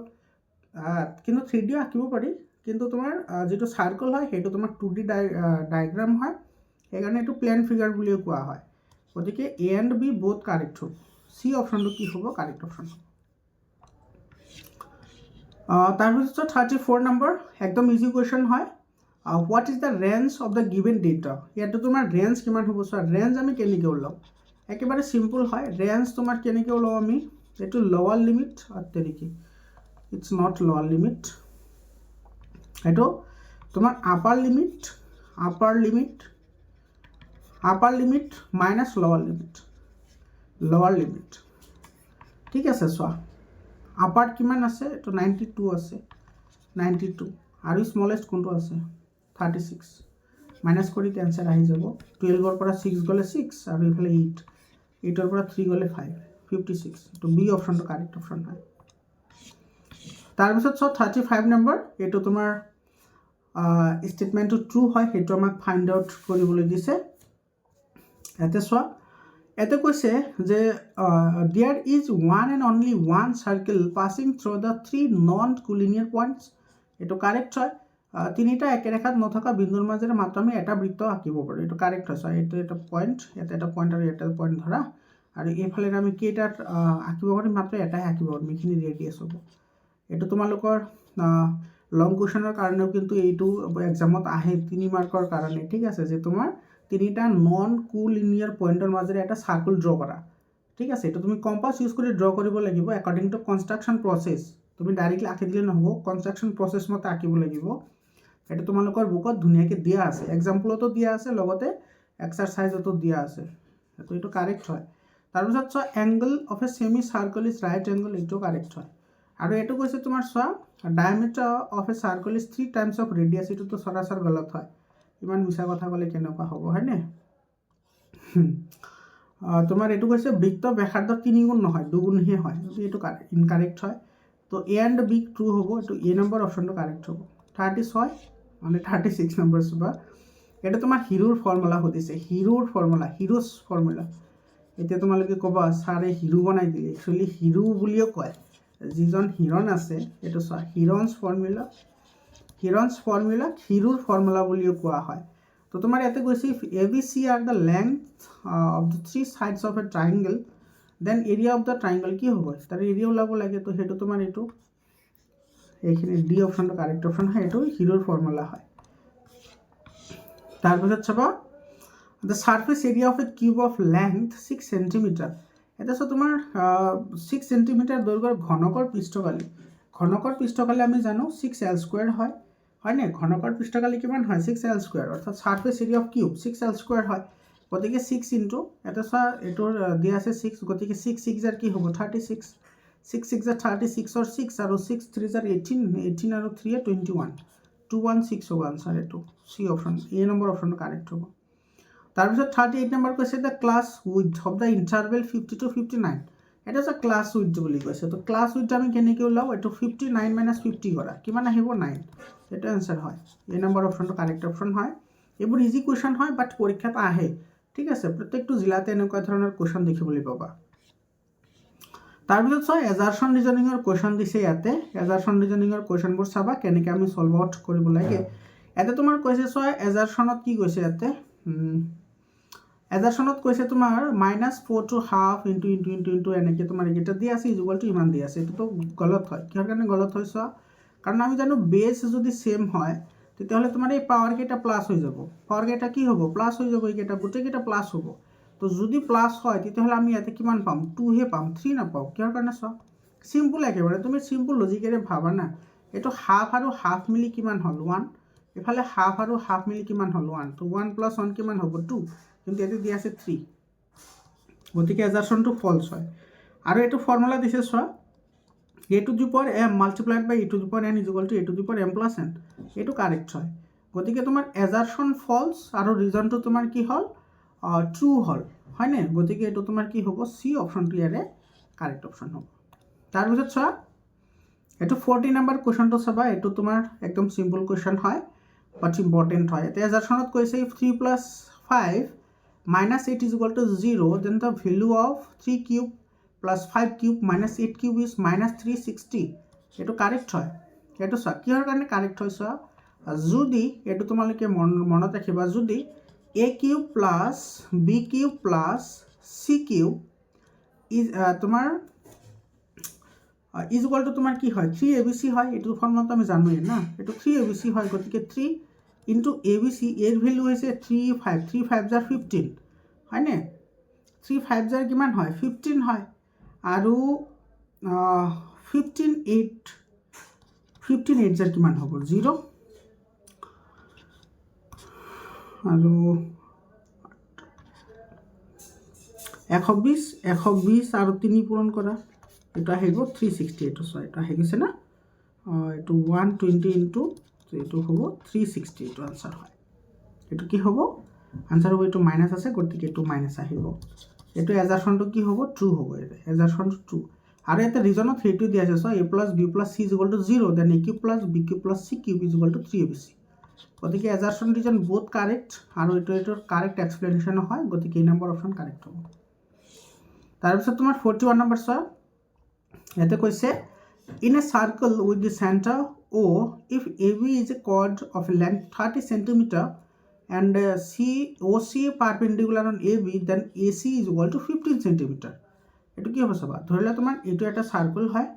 কিন্তু 3Dও আঁকিব পাৰি, কিন্তু তোমাৰ যিটো চাৰ্কল হয় সেইটো তোমাৰ 2D ডায়েগ্ৰাম হয়, সেইকাৰণে এইটো প্লেন ফিগাৰ বুলিও কোৱা হয়। গতিকে A and B both correct হ'ব। চি অপশ্যনটো কি হ'ব কাৰেক্ট অপশ্যন হ'ব। তাৰপিছত 34 নম্বৰ একদম ইজি কুৱেশ্যন হয়। What is the range of the given data? ইয়াতে তোমাৰ ৰেঞ্জ কিমান হ'ব চোৱা। ৰেঞ্জ আমি কেনেকৈ ওলাম? একেবাৰে চিম্পল হয়। ৰেঞ্জ তোমাৰ কেনেকৈ ওলাওঁ আমি? এইটো লোৱাৰ লিমিট তেনেকৈ, ইটছ নট লোৱাৰ লিমিট, এইটো তোমাৰ আপাৰ লিমিট মাইনাছ লোৱাৰ লিমিট, ঠিক আছে। চোৱা আপাৰ কিমান আছে? এইটো 92 আছে, 92 আৰু স্মলেষ্ট কোনটো আছে 36, মাইনাছ কৰি কেঞ্চেল আহি যাব। 12ৰ পৰা 6 গ'লে 6 আৰু এইফালে 8ৰ পৰা 3 গ'লে 5, 56। এইটো বি অপশ্যনটো কাৰেক্ট অপশ্যন হয়। তাৰপিছত চোৱা 35 নম্বৰ, এইটো তোমাৰ ষ্টেটমেণ্টটো ট্ৰু হয়, সেইটো আমাক ফাইণ্ড আউট কৰিবলৈ দিছে। ইয়াতে চোৱা, ইয়াতে কৈছে যে there is one and only one circle passing through the 3 non collinear points, এইটো কাৰেক্ট হয়। তিনিটা একেৰেখাত নথকা বিন্দুৰ মাজেৰে মাত্ৰ আমি এটা বৃত্ত আঁকিব পাৰোঁ, এইটো কাৰেক্ট হয়। এইটো এটা পইণ্ট, ইয়াতে এটা পইণ্ট আৰু ইয়াতে এটা পইণ্ট ধৰা, আৰু এইফালে আমি কেইটাত আঁকিব পাৰিম? মাত্ৰ এটাই আঁকিব পাৰিম, এইখিনি ৰেডিয়াছ হ'ব। এইটো তোমালোকৰ লং কুৱেশ্যনৰ কাৰণেও কিন্তু এইটো এক্সামত আহে 3 মাৰ্কৰ কাৰণে, ঠিক আছে, যে তোমাৰ তিনিটা নন কোলিনিয়াৰ পইণ্টৰ মাজেৰে এটা চাৰ্কল ড্ৰ কৰা, ঠিক আছে। এইটো তুমি কম্পাছ ইউজ কৰি ড্ৰ কৰিব লাগিব একৰ্ডিং টু কনষ্ট্ৰাকশ্যন প্ৰচেছ। তুমি ডাইৰেক্টলি আঁকি দিলে নহ'ব, কনষ্ট্ৰাকশ্যন প্ৰচেছ মতে আঁকিব লাগিব। এইটো তোমালোকৰ বুকত ধুনীয়াকৈ দিয়া আছে, এক্সাম্পলতো দিয়া আছে, লগতে এক্সাৰচাইজতো দিয়া আছে। এইটো কাৰেক্ট হয়। তাৰপিছত চোৱা angle of a semi circle is right angle, এইটো কাৰেক্ট হয়। আৰু এইটো কৈছে তোমাৰ চোৱা diameter of a circle is 3 times of radius, এইটোতো সৰাসৰ গলত হয়। ইমান মিছা কথা ক'লে কেনেকুৱা হ'ব, হয়নে? তোমাৰ এইটো কৈছে বৃত্ত ব্যাসাৰ্ধ 3 গুণ নহয় 2 গুণহে হয়, এইটো ইনকাৰেক্ট হয়। তো তো এ এণ্ড বি ট্ৰু হ'ব, এইটো এ নম্বৰ অপশ্যনটো কাৰেক্ট হ'ব। 36 মানে 36 নম্বৰ চাবা, এটা তোমাৰ হিৰোৰ ফৰ্মুলা সুধিছে, হিৰোজ ফৰ্মুলা। এতিয়া তোমালোকে ক'বা ছাৰে হিৰো বনাই দিলে, একচুৱেলি হিৰো বুলিও কয়, যিজন হিৰণ আছে এইটো চোৱা হিৰঞ্জ ফৰ্মুলা হিৰোৰ ফৰ্মুলা বুলিও কোৱা হয়। তো তোমাৰ ইয়াতে কৈছে A B C are the length of the 3 sides of a triangle, then area of the triangle কি হ'ব, তাৰ এৰিয়া ওলাব লাগে। তো সেইটো তোমাৰ এইটো এইখিনি ডি অপশ্যনটো কাৰেক্ট অপশ্যন হয়, এইটো হিৰোৰ ফৰ্মুলা হয়। তাৰপিছত চাবা the surface area of A cube of length 6 cm, এটা চোৱা তোমাৰ 6 cm দৈৰ্ঘ্যৰ ঘনকৰ পৃষ্ঠকালি আমি জানো 6l² হয়নে? ঘনকৰ পৃষ্ঠকালি কিমান হয় 6l², অৰ্থাৎ surface area of cube 6l² হয়। গতিকে 6 ইনটু এটা চোৱা এইটোৰ দিয়া আছে 6, গতিকে 6 6 কি হ'ব 36, 6 6 36ৰ 6 আৰু 6 3 18 আৰু 3 21, 216 হ'ব আনচাৰ। এইটো চি অপশ্যন এ নম্বৰ অপশ্যনটো কাৰেক্ট হ'ব। তাৰপিছত 38 নম্বৰ কৈছে the class with of the interval 50 to 59, এটা হৈছে ক্লাছ উইথ বুলি কৈছে। তো ক্লাছ উইথ আমি কেনেকৈ ওলাওঁ, এইটো 59 - 50 কৰা কিমান আহিব 9, এইটো এনচাৰ হয়। এ নম্বৰ অপশ্যনটো কাৰেক্ট অপশ্যন হয়। এইবোৰ ইজি কুৱেশ্যন হয়, বাট পৰীক্ষাত আহে, ঠিক আছে। প্ৰত্যেকটো জিলাতে এনেকুৱা ধৰণৰ কুৱেশ্যন দেখিবলৈ পাবা। তাৰপিছত চোৱা এজাৰছন ৰিজনিঙৰ কুৱেশ্যন দিছে ইয়াতে, এজাৰছন ৰিজনিঙৰ কুৱেশ্যনবোৰ চাবা কেনেকৈ আমি ছল্ভ আউট কৰিব লাগে। ইয়াতে তোমাৰ কৈছে চোৱা এজাৰছনত কি কৈছে, ইয়াতে এজাৰছনত কৈছে তোমাৰ -4 to হাফ ইনটু এনেকৈ তোমাৰ এইকেইটা দি আছে, ইজুৱেলটো ইমান দি আছে। এইটোতো গলত হয়, কিহৰ কাৰণে গলত হয় চোৱা, কাৰণ আমি জানো বেছ যদি ছেম হয় তেতিয়াহ'লে তোমাৰ এই পাৱাৰকেইটা প্লাছ হৈ যাব, পাৱাৰকেইটা কি হ'ব প্লাছ হৈ যাব, এইকেইটা গোটেইকেইটা প্লাছ হ'ব। তো যদি প্লাছ হয় তেতিয়াহ'লে আমি ইয়াতে কিমান পাম 2 হে পাম, 3 নাপাওঁ। কিহৰ কাৰণে চোৱা চিম্পুল, একেবাৰে তুমি চিম্পুল লজিকেৰে ভাবা না। এইটো হাফ আৰু হাফ মিলি কিমান হ'ল 1, এফালে হাফ আৰু হাফ মিলি কিমান হ'ল 1, তো 1 + 1 কিমান হ'ব 2, কিন্তু ইয়াতে দিয়া আছে 3, গতিকে এজাৰছনটো ফলছ হয়। আৰু এইটো ফৰ্মুলা দিছে চোৱা a⁴m মাল্টিপ্লাইড বাই a⁴n = a⁴m+n, এইটো কাৰেক্ট হয়। গতিকে তোমাৰ এজাৰছন ফলছ আৰু ৰিজনটো তোমাৰ কি হ'ল ট্ৰু হ'ল, হয়নে? গতিকে এইটো তোমাৰ কি হ'ব চি অপশ্যনটো ইয়াৰে কাৰেক্ট অপশ্যন হ'ব। তাৰপিছত চোৱা এইটো 40 নম্বৰ কুৱেশ্যনটো চাবা, এইটো তোমাৰ একদম চিম্পল কুৱেশ্যন হয়, বাট ইম্পৰ্টেণ্ট হয়। এতিয়া এজাৰছনত কৈছে 3 + 5 - 8 = 0, then the value of 3³ + 5³ - 8³ is -360, এইটো কাৰেক্ট হয়। এইটো চোৱা কিহৰ কাৰণে কাৰেক্ট হয় চোৱা, যদি এইটো তোমালোকে মনত ৰাখিবা, যদি a³ + b³ + c³ ইজ তোমাৰ ইজুৱেলটো তোমাৰ কি হয় 3abc হয়, এইটো ফৰ্মুলাটো আমি জানোৱেই না, এইটো 3abc হয়। গতিকে 3 ইনটু abc, এৰ ভেলু হৈছে 3 5, 3 5 * 15 হয়নে? 3 5 * কিমান হয় 15 হয়, আৰু 15 8 কিমান হ'ব 0, আৰু 120 আৰু 3 পূৰণ কৰা, এইটো আহিব 360, এইটো চোৱা এইটো আহি গৈছে না, এইটো 120 ইনটু এইটো হ'ব 360, এইটো আনচাৰ হয়। এইটো কি হ'ব আনচাৰ হ'ব, এইটো মাইনাছ আছে গতিকে এইটো মাইনাছ আহিব। এইটো এজাৰছনটো কি হ'ব ট্ৰু হ'ব, এজাৰছনটো ট্ৰু। আৰু ইয়াতে ৰিজনত সেইটো দিয়া আছে চোৱা a + b + c = 0, then a³ + b³ + c³ = 3abc, গতিকে এজাৰছন ৰিজন বোথ কাৰেক্ট, আৰু এইটোৰ কাৰেক্ট এক্সপ্লেনেশ্যন হয়, গতিকে এই নম্বৰ অপশ্যন কাৰেক্ট হ'ব। তাৰপিছত তোমাৰ 41 নম্বৰ চোৱা, ইয়াতে কৈছে in a circle with the centre O, if AB is a chord of length 30 cm and OC perpendicular on AB, then AC = 15 cm, এইটো কি হ'ব চাবা, ধৰি লোৱা তোমাৰ এইটো এটা চাৰ্কল হয়,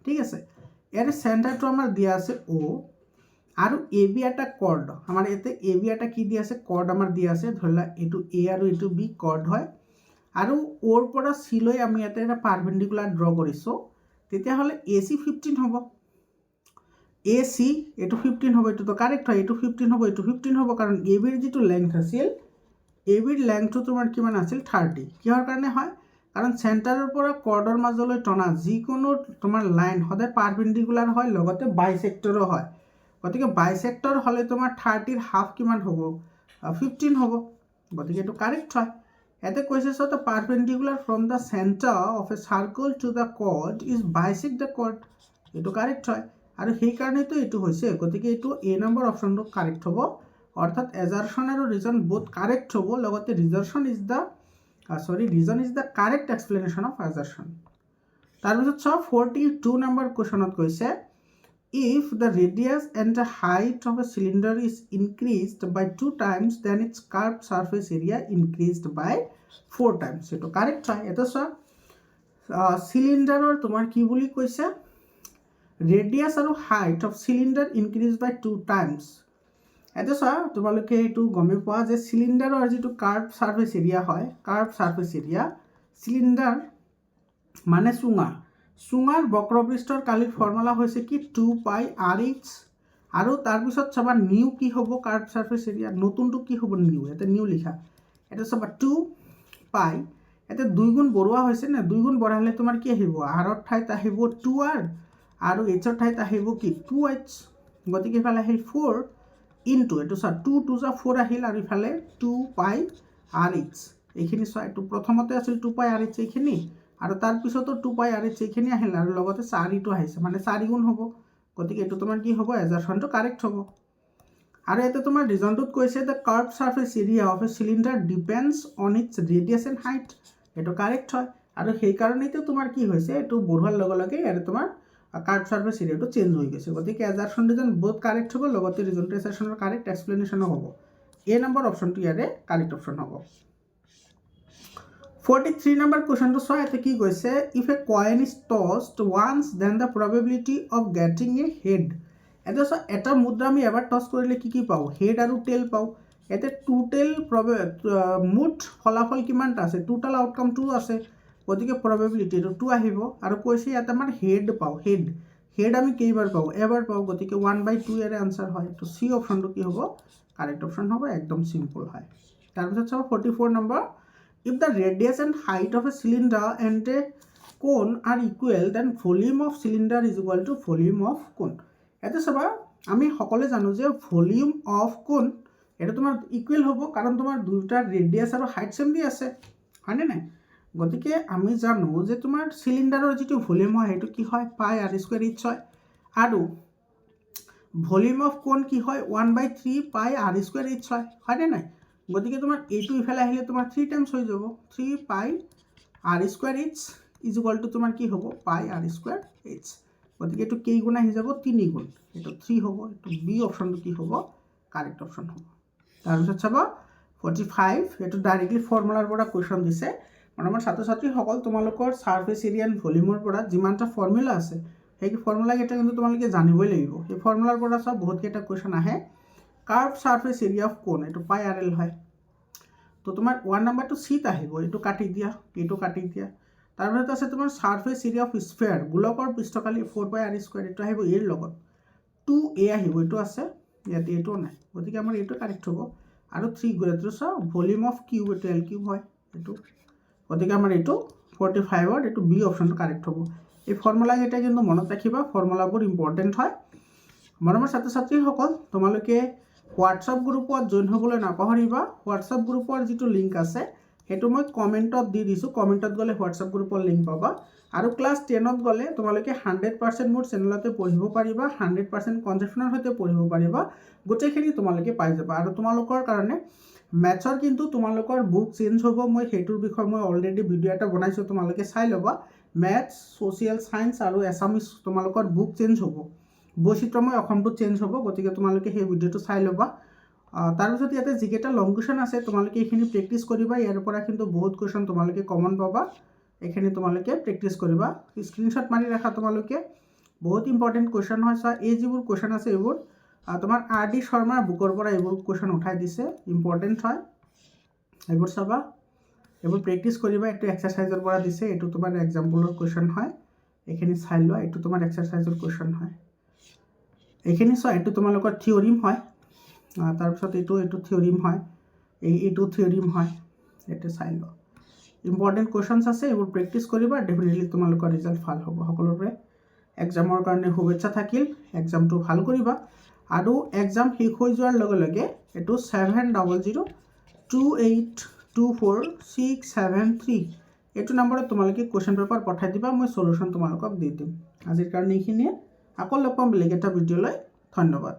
ঠিক আছে। ইয়াৰে চেণ্টাৰটো আমাৰ দিয়া আছে O, আৰু AB এটা কৰ্ড, আমাৰ ইয়াতে AB এটা কি দিয়া আছে কৰ্ড আমাৰ দিয়া আছে, ধৰি লোৱা এইটো A আৰু এইটো B কৰ্ড হয়, আৰু ওৰ পৰা চি লৈ আমি ইয়াতে এটা পাৰপেণ্ডিকুলাৰ ড্ৰ কৰিছোঁ, তেতিয়াহ'লে AC 15 হ'ব, AC এইটো 15 হ'ব, এইটোতো কাৰেক্ট হয়, এইটো 15 হ'ব, এইটো 15 হ'ব, কাৰণ ABৰ যিটো লেংথ আছিল, ABৰ লেংথটো তোমাৰ কিমান আছিল 30, কিহৰ কাৰণে হয়, কাৰণ চেণ্টাৰৰ পৰা কৰ্ডৰ মাজলৈ টনা যিকোনো তোমাৰ লাইন সদায় পাৰপেণ্ডিকুলাৰ হয়, লগতে বাইচেক্টৰো হয়, গতিকে বাইচেক্টৰ হ'লে তোমাৰ 30ৰ হাফ কিমান হ'ব 15 হ'ব, গতিকে এইটো কাৰেক্ট হয়। ইয়াতে কৈছে so the perpendicular from the center of a circle to the chord is bisect the chord, এইটো কাৰেক্ট হয় আৰু সেইকাৰণেতো এইটো হৈছে গতিকে এইটো এ নম্বৰ অপশ্যনটো কাৰেক্ট হ'ব অৰ্থাৎ এজাৰশ্যন আৰু ৰিজন বোথ কাৰেক্ট হ'ব লগতে reason is the correct explanation of assertion তাৰপিছত চাওক 42 নম্বৰ কুৱেশ্যনত কৈছে if the radius and the height of a cylinder is increased by 2 times then its curved surface area increased by 4 times এইটো correct হয় এটা চাওক সিলিন্ডাৰৰ তোমাৰ কি বুলি কৈছে ৰেডিয়াছ আৰু height of cylinder increase by 2 times এটা চাওক তোমালোকে এইটো গমে পোৱা যে সিলিন্ডাৰৰ যিটো কাৰ্ভ সাৰফেস এৰিয়া হয় কাৰ্ভ সাৰফেস এৰিয়া সিলিন্ডাৰ মানে চুঙাৰ বক্ৰপৃষ্ঠৰ কালিৰ ফৰ্মুলা হৈছে কি 2 পাই RH আৰু তাৰপিছত চাবা নিউ কি হ'ব কাৰ্ভ সাৰফেস এৰিয়া নতুনটো কি হ'ব নিউ এটা নিউ লিখা এটা চাবা 2 পাই এটা 2 গুণ বঢ়োৱা হৈছে না 2 গুণ বঢ়ালে তোমাৰ কি আহিব r ৰ ঠাইত আহিব 2r আৰু h ৰ ঠাইত আহিব কি 2h গতিকে ইফালে আহিল 4 ইনটু এটো চা 2 2 যা 4 আহিল আৰু ইফালে 2 পাই RH এইখিনি চা এটো প্ৰথমতে আছিল 2 পাই RH এইখিনি আৰু তাৰ পিছতো 2 পাই RH এইখিনি আহিল আৰু লগতে 4 টো আহিছে মানে 4 গুণ হ'ব গতিকে এটো তোমাৰ কি হ'ব এজাৰশ্যনটো কাৰেক্ট হ'ব আৰু এটা তোমাৰ ৰিজনটোত কৈছে the curve surface area of a cylinder depends on its radius and height এটো কাৰেক্ট হয় আৰু সেই কাৰণেইতো তোমাৰ কি হৈছে এটো বঢ়োৱাৰ লগে লগে আৰু তোমাৰ কাৰ্ভ সাৰফেস এৰিয়াটো চেঞ্জ হৈ গৈছে গতিকে এজাৰশ্যন ৰিজন বোথ কাৰেক্ট হ'ব লগতে ৰিজনটো এজাৰশ্যনৰ কাৰেক্ট এক্সপ্লেনেশ্যনো হ'ব এ নম্বৰ অপশ্যনটো ইয়াৰে কাৰেক্ট অপশ্যন হ'ব 43 number question to solve এতে কি কৈছে if a coin is tossed once then the probability of getting a head এটা মুদ্ৰা আমি এবাৰ টস কৰিলে কি পাও হেড আৰু টেল পাও এতে টোটাল মুঠ ফলাফল কিমানটা আছে টোটাল আউটকাম 2 আছে গতিকে probability টো 2 আহিব আৰু কৈছে ইয়াত আমাৰ হেড পাও হেড আমি কেইবাৰ পাও এবাৰ পাও গতিকে 1/2 এর आंसर হয় তো সি অপশনটো কি হ'ব কারেক্ট অপশন হবে একদম সিম্পল হয় তাৰপিছত চাও 44 number if the radius and height of a cylinder and a cone are equal then volume of cylinder is equal to volume of cone এটা সবা আমি সকলে জানো যে ভলিউম অফ কোন এটা তোমার ইকুয়াল হ'ব কাৰণ তোমাৰ দুটা ৰেডিয়াস আৰু হাইট সেম দি আছে হয়নে নাই গতিকে আমি জানো যে তোমাৰ সিলিন্ডাৰৰ যেটো ভলিউম হয় এটো কি হয় পাই r স্কয়াৰ h হয় আৰু ভলিউম অফ কোন কি হয় 1/3 পাই r স্কয়াৰ h হয় হয়নে নাই গতিকে তোমাৰ এইটো ইফালে আহিলে তোমাৰ 3 টাইমস হৈ যাব 3 পাই r square h is equal two তোমাৰ কি হ'ব পাই r স্কয়ার h গতিকে এটো কেই গুণ আহি যাব 3 গুণ এটো 3 হ'ব এটো বি অপশনটো কি হ'ব কারেক্ট অপশন হ'ব তাৰপিছত চাবা 45 এটো ডাইৰেক্টলি ফৰ্মুলাৰ পৰা কোৱেশ্চন দিছে মানে আমাৰ ছাত্ৰ-ছাত্ৰী সকল তোমালোকৰ সাৰফেস এৰিয়া এণ্ড ভলিউমৰ পৰা যিমানটা ফৰ্মুলা আছে সেই ফৰ্মুলা কেইটা কিন্তু তোমালোকে জানিবই লাগিব এই ফৰ্মুলাৰ পৰা সব বহুত কেইটা কোৱেশ্চন আহে কার্ভ সারফেস এরিয়া অফ কোন এটো পাই rl হয় তো তোমার 1 নাম্বারটো সিত আহিব এটো কাটি দিয়া তাৰপিছত আছে তোমাৰ সাৰফেস এৰিয়া অফ স্ফিয়াৰ গোলকৰ পৃষ্ঠকালি 4 পাই r স্কয়াৰ এটো আহিব এৰ লগত 2a আহিব এটো আছে ইয়াতে এটো নাই গতিকে আমাৰ এটো কাৰেক্ট হ'ব আৰু 3 গুণটো চাও ভলিউম অফ কিউব এটো l কিউব হয় এটো গতিকে আমাৰ এটো 45 ৰ এটো বি অপশনটো কাৰেক্ট হ'ব এই ফৰ্মুলা কেইটা কিন্তু মনত ৰাখিবা ফৰ্মুলাবোৰ ইম্পৰ্টেন্ট হয় মৰমৰ ছাত্ৰ-ছাত্ৰী সকল তোমালোকে হোৱাটসঅ্যাপ গ্ৰুপত জয়েন হ'বলৈ নাপাহৰিবা হোৱাটসঅ্যাপ গ্ৰুপৰ যেটো লিংক আছে হেতু মই কমেন্টত দি দিছো কমেন্টত গলে হোৱাটসঅ্যাপ গ্ৰুপৰ লিংক পাবা আৰু ক্লাস 10 ত গলে তোমালোকে 100% মোৰ চেনেলতে পঢ়িব পাৰিবা 100% কনসেপচনৰ সৈতে পঢ়িব পাৰিবা গোটেইখিনি তোমালোকে পাই যাবা আৰু তোমালোকৰ কাৰণে ম্যাথছৰ কিন্তু তোমালোকৰ বুক চেঞ্জ হ'ব মই হেতুৰ বিষয় মই অলৰেডি ভিডিও এটা বনাইছো তোমালোকে চাই লবা ম্যাথছ সোশিয়াল সায়েন্স আৰু এছামিজ তোমালোকৰ বুক চেঞ্জ হ'ব বৈচিত্ৰময় অসমটো চেঞ্জ হ'ব গতিকে তোমালোকে সেই ভিডিওটো চাই লবা তাৰপিছত ইয়াতে যিকেটা লং কোৱেশ্চন আছে তোমালোকে এইখিনি প্ৰেক্টিস কৰিবা ইয়াৰ পৰা কিন্তু বহুত কোৱেশ্চন তোমালোকে কমন পাবা এইখিনি তোমালোকে প্ৰেক্টিস কৰিবা স্ক্ৰিনশ্বট মাৰি ৰাখা তোমালোকে বহুত ইম্পৰ্টেন্ট কোৱেশ্চন হয় সা এই যিবোৰ কোৱেশ্চন আছে এইবোৰ তোমাৰ আৰ ডি শৰ্মাৰ বুকৰ পৰা এইবোৰ কোৱেশ্চন উঠাই দিছে ইম্পৰ্টেন্ট হয় এইবোৰ চাবা এইবোৰ প্ৰেক্টিস কৰিবা এটো এক্সাৰসাইজৰ পৰা দিছে এটো তোমাৰ এক্সাম্পলৰ কোৱেশ্চন হয় এইখিনি চাই লোৱা এটো তোমাৰ এক্সাৰসাইজৰ কোৱেশ্চন হয় এইখিনি সব এটো তোমালোকৰ থিওৰিম হয় তাৰপিছত এটো থিওৰিম হয় এইটো থিওৰিম হয় এটা চাই ল ইম্পৰ্টেন্ট কোৱেশ্চনছ আছে এইবোৰ প্ৰেক্টিস কৰিবা ডেফিনেটলি তোমালোকৰ ৰিজাল্ট ভাল হ'ব সকলোৰে এক্সামৰ কাৰণে শুভেচ্ছা থাকিল এক্সামটো ভাল কৰিবা আৰু এক্সাম শেষ হৈ যোৱাৰ লগে লগে এটো 7002824673 এটো নম্বৰত তোমালোকে কোৱেশ্চন পেপাৰ পঠাই দিবা মই সলিউশন তোমালোকক দি দিম আজিৰ কাৰণে এইখিনিয়ে আকৌ লগ পাম বেলেগ এটা ভিডিঅ'লৈ। ধন্যবাদ।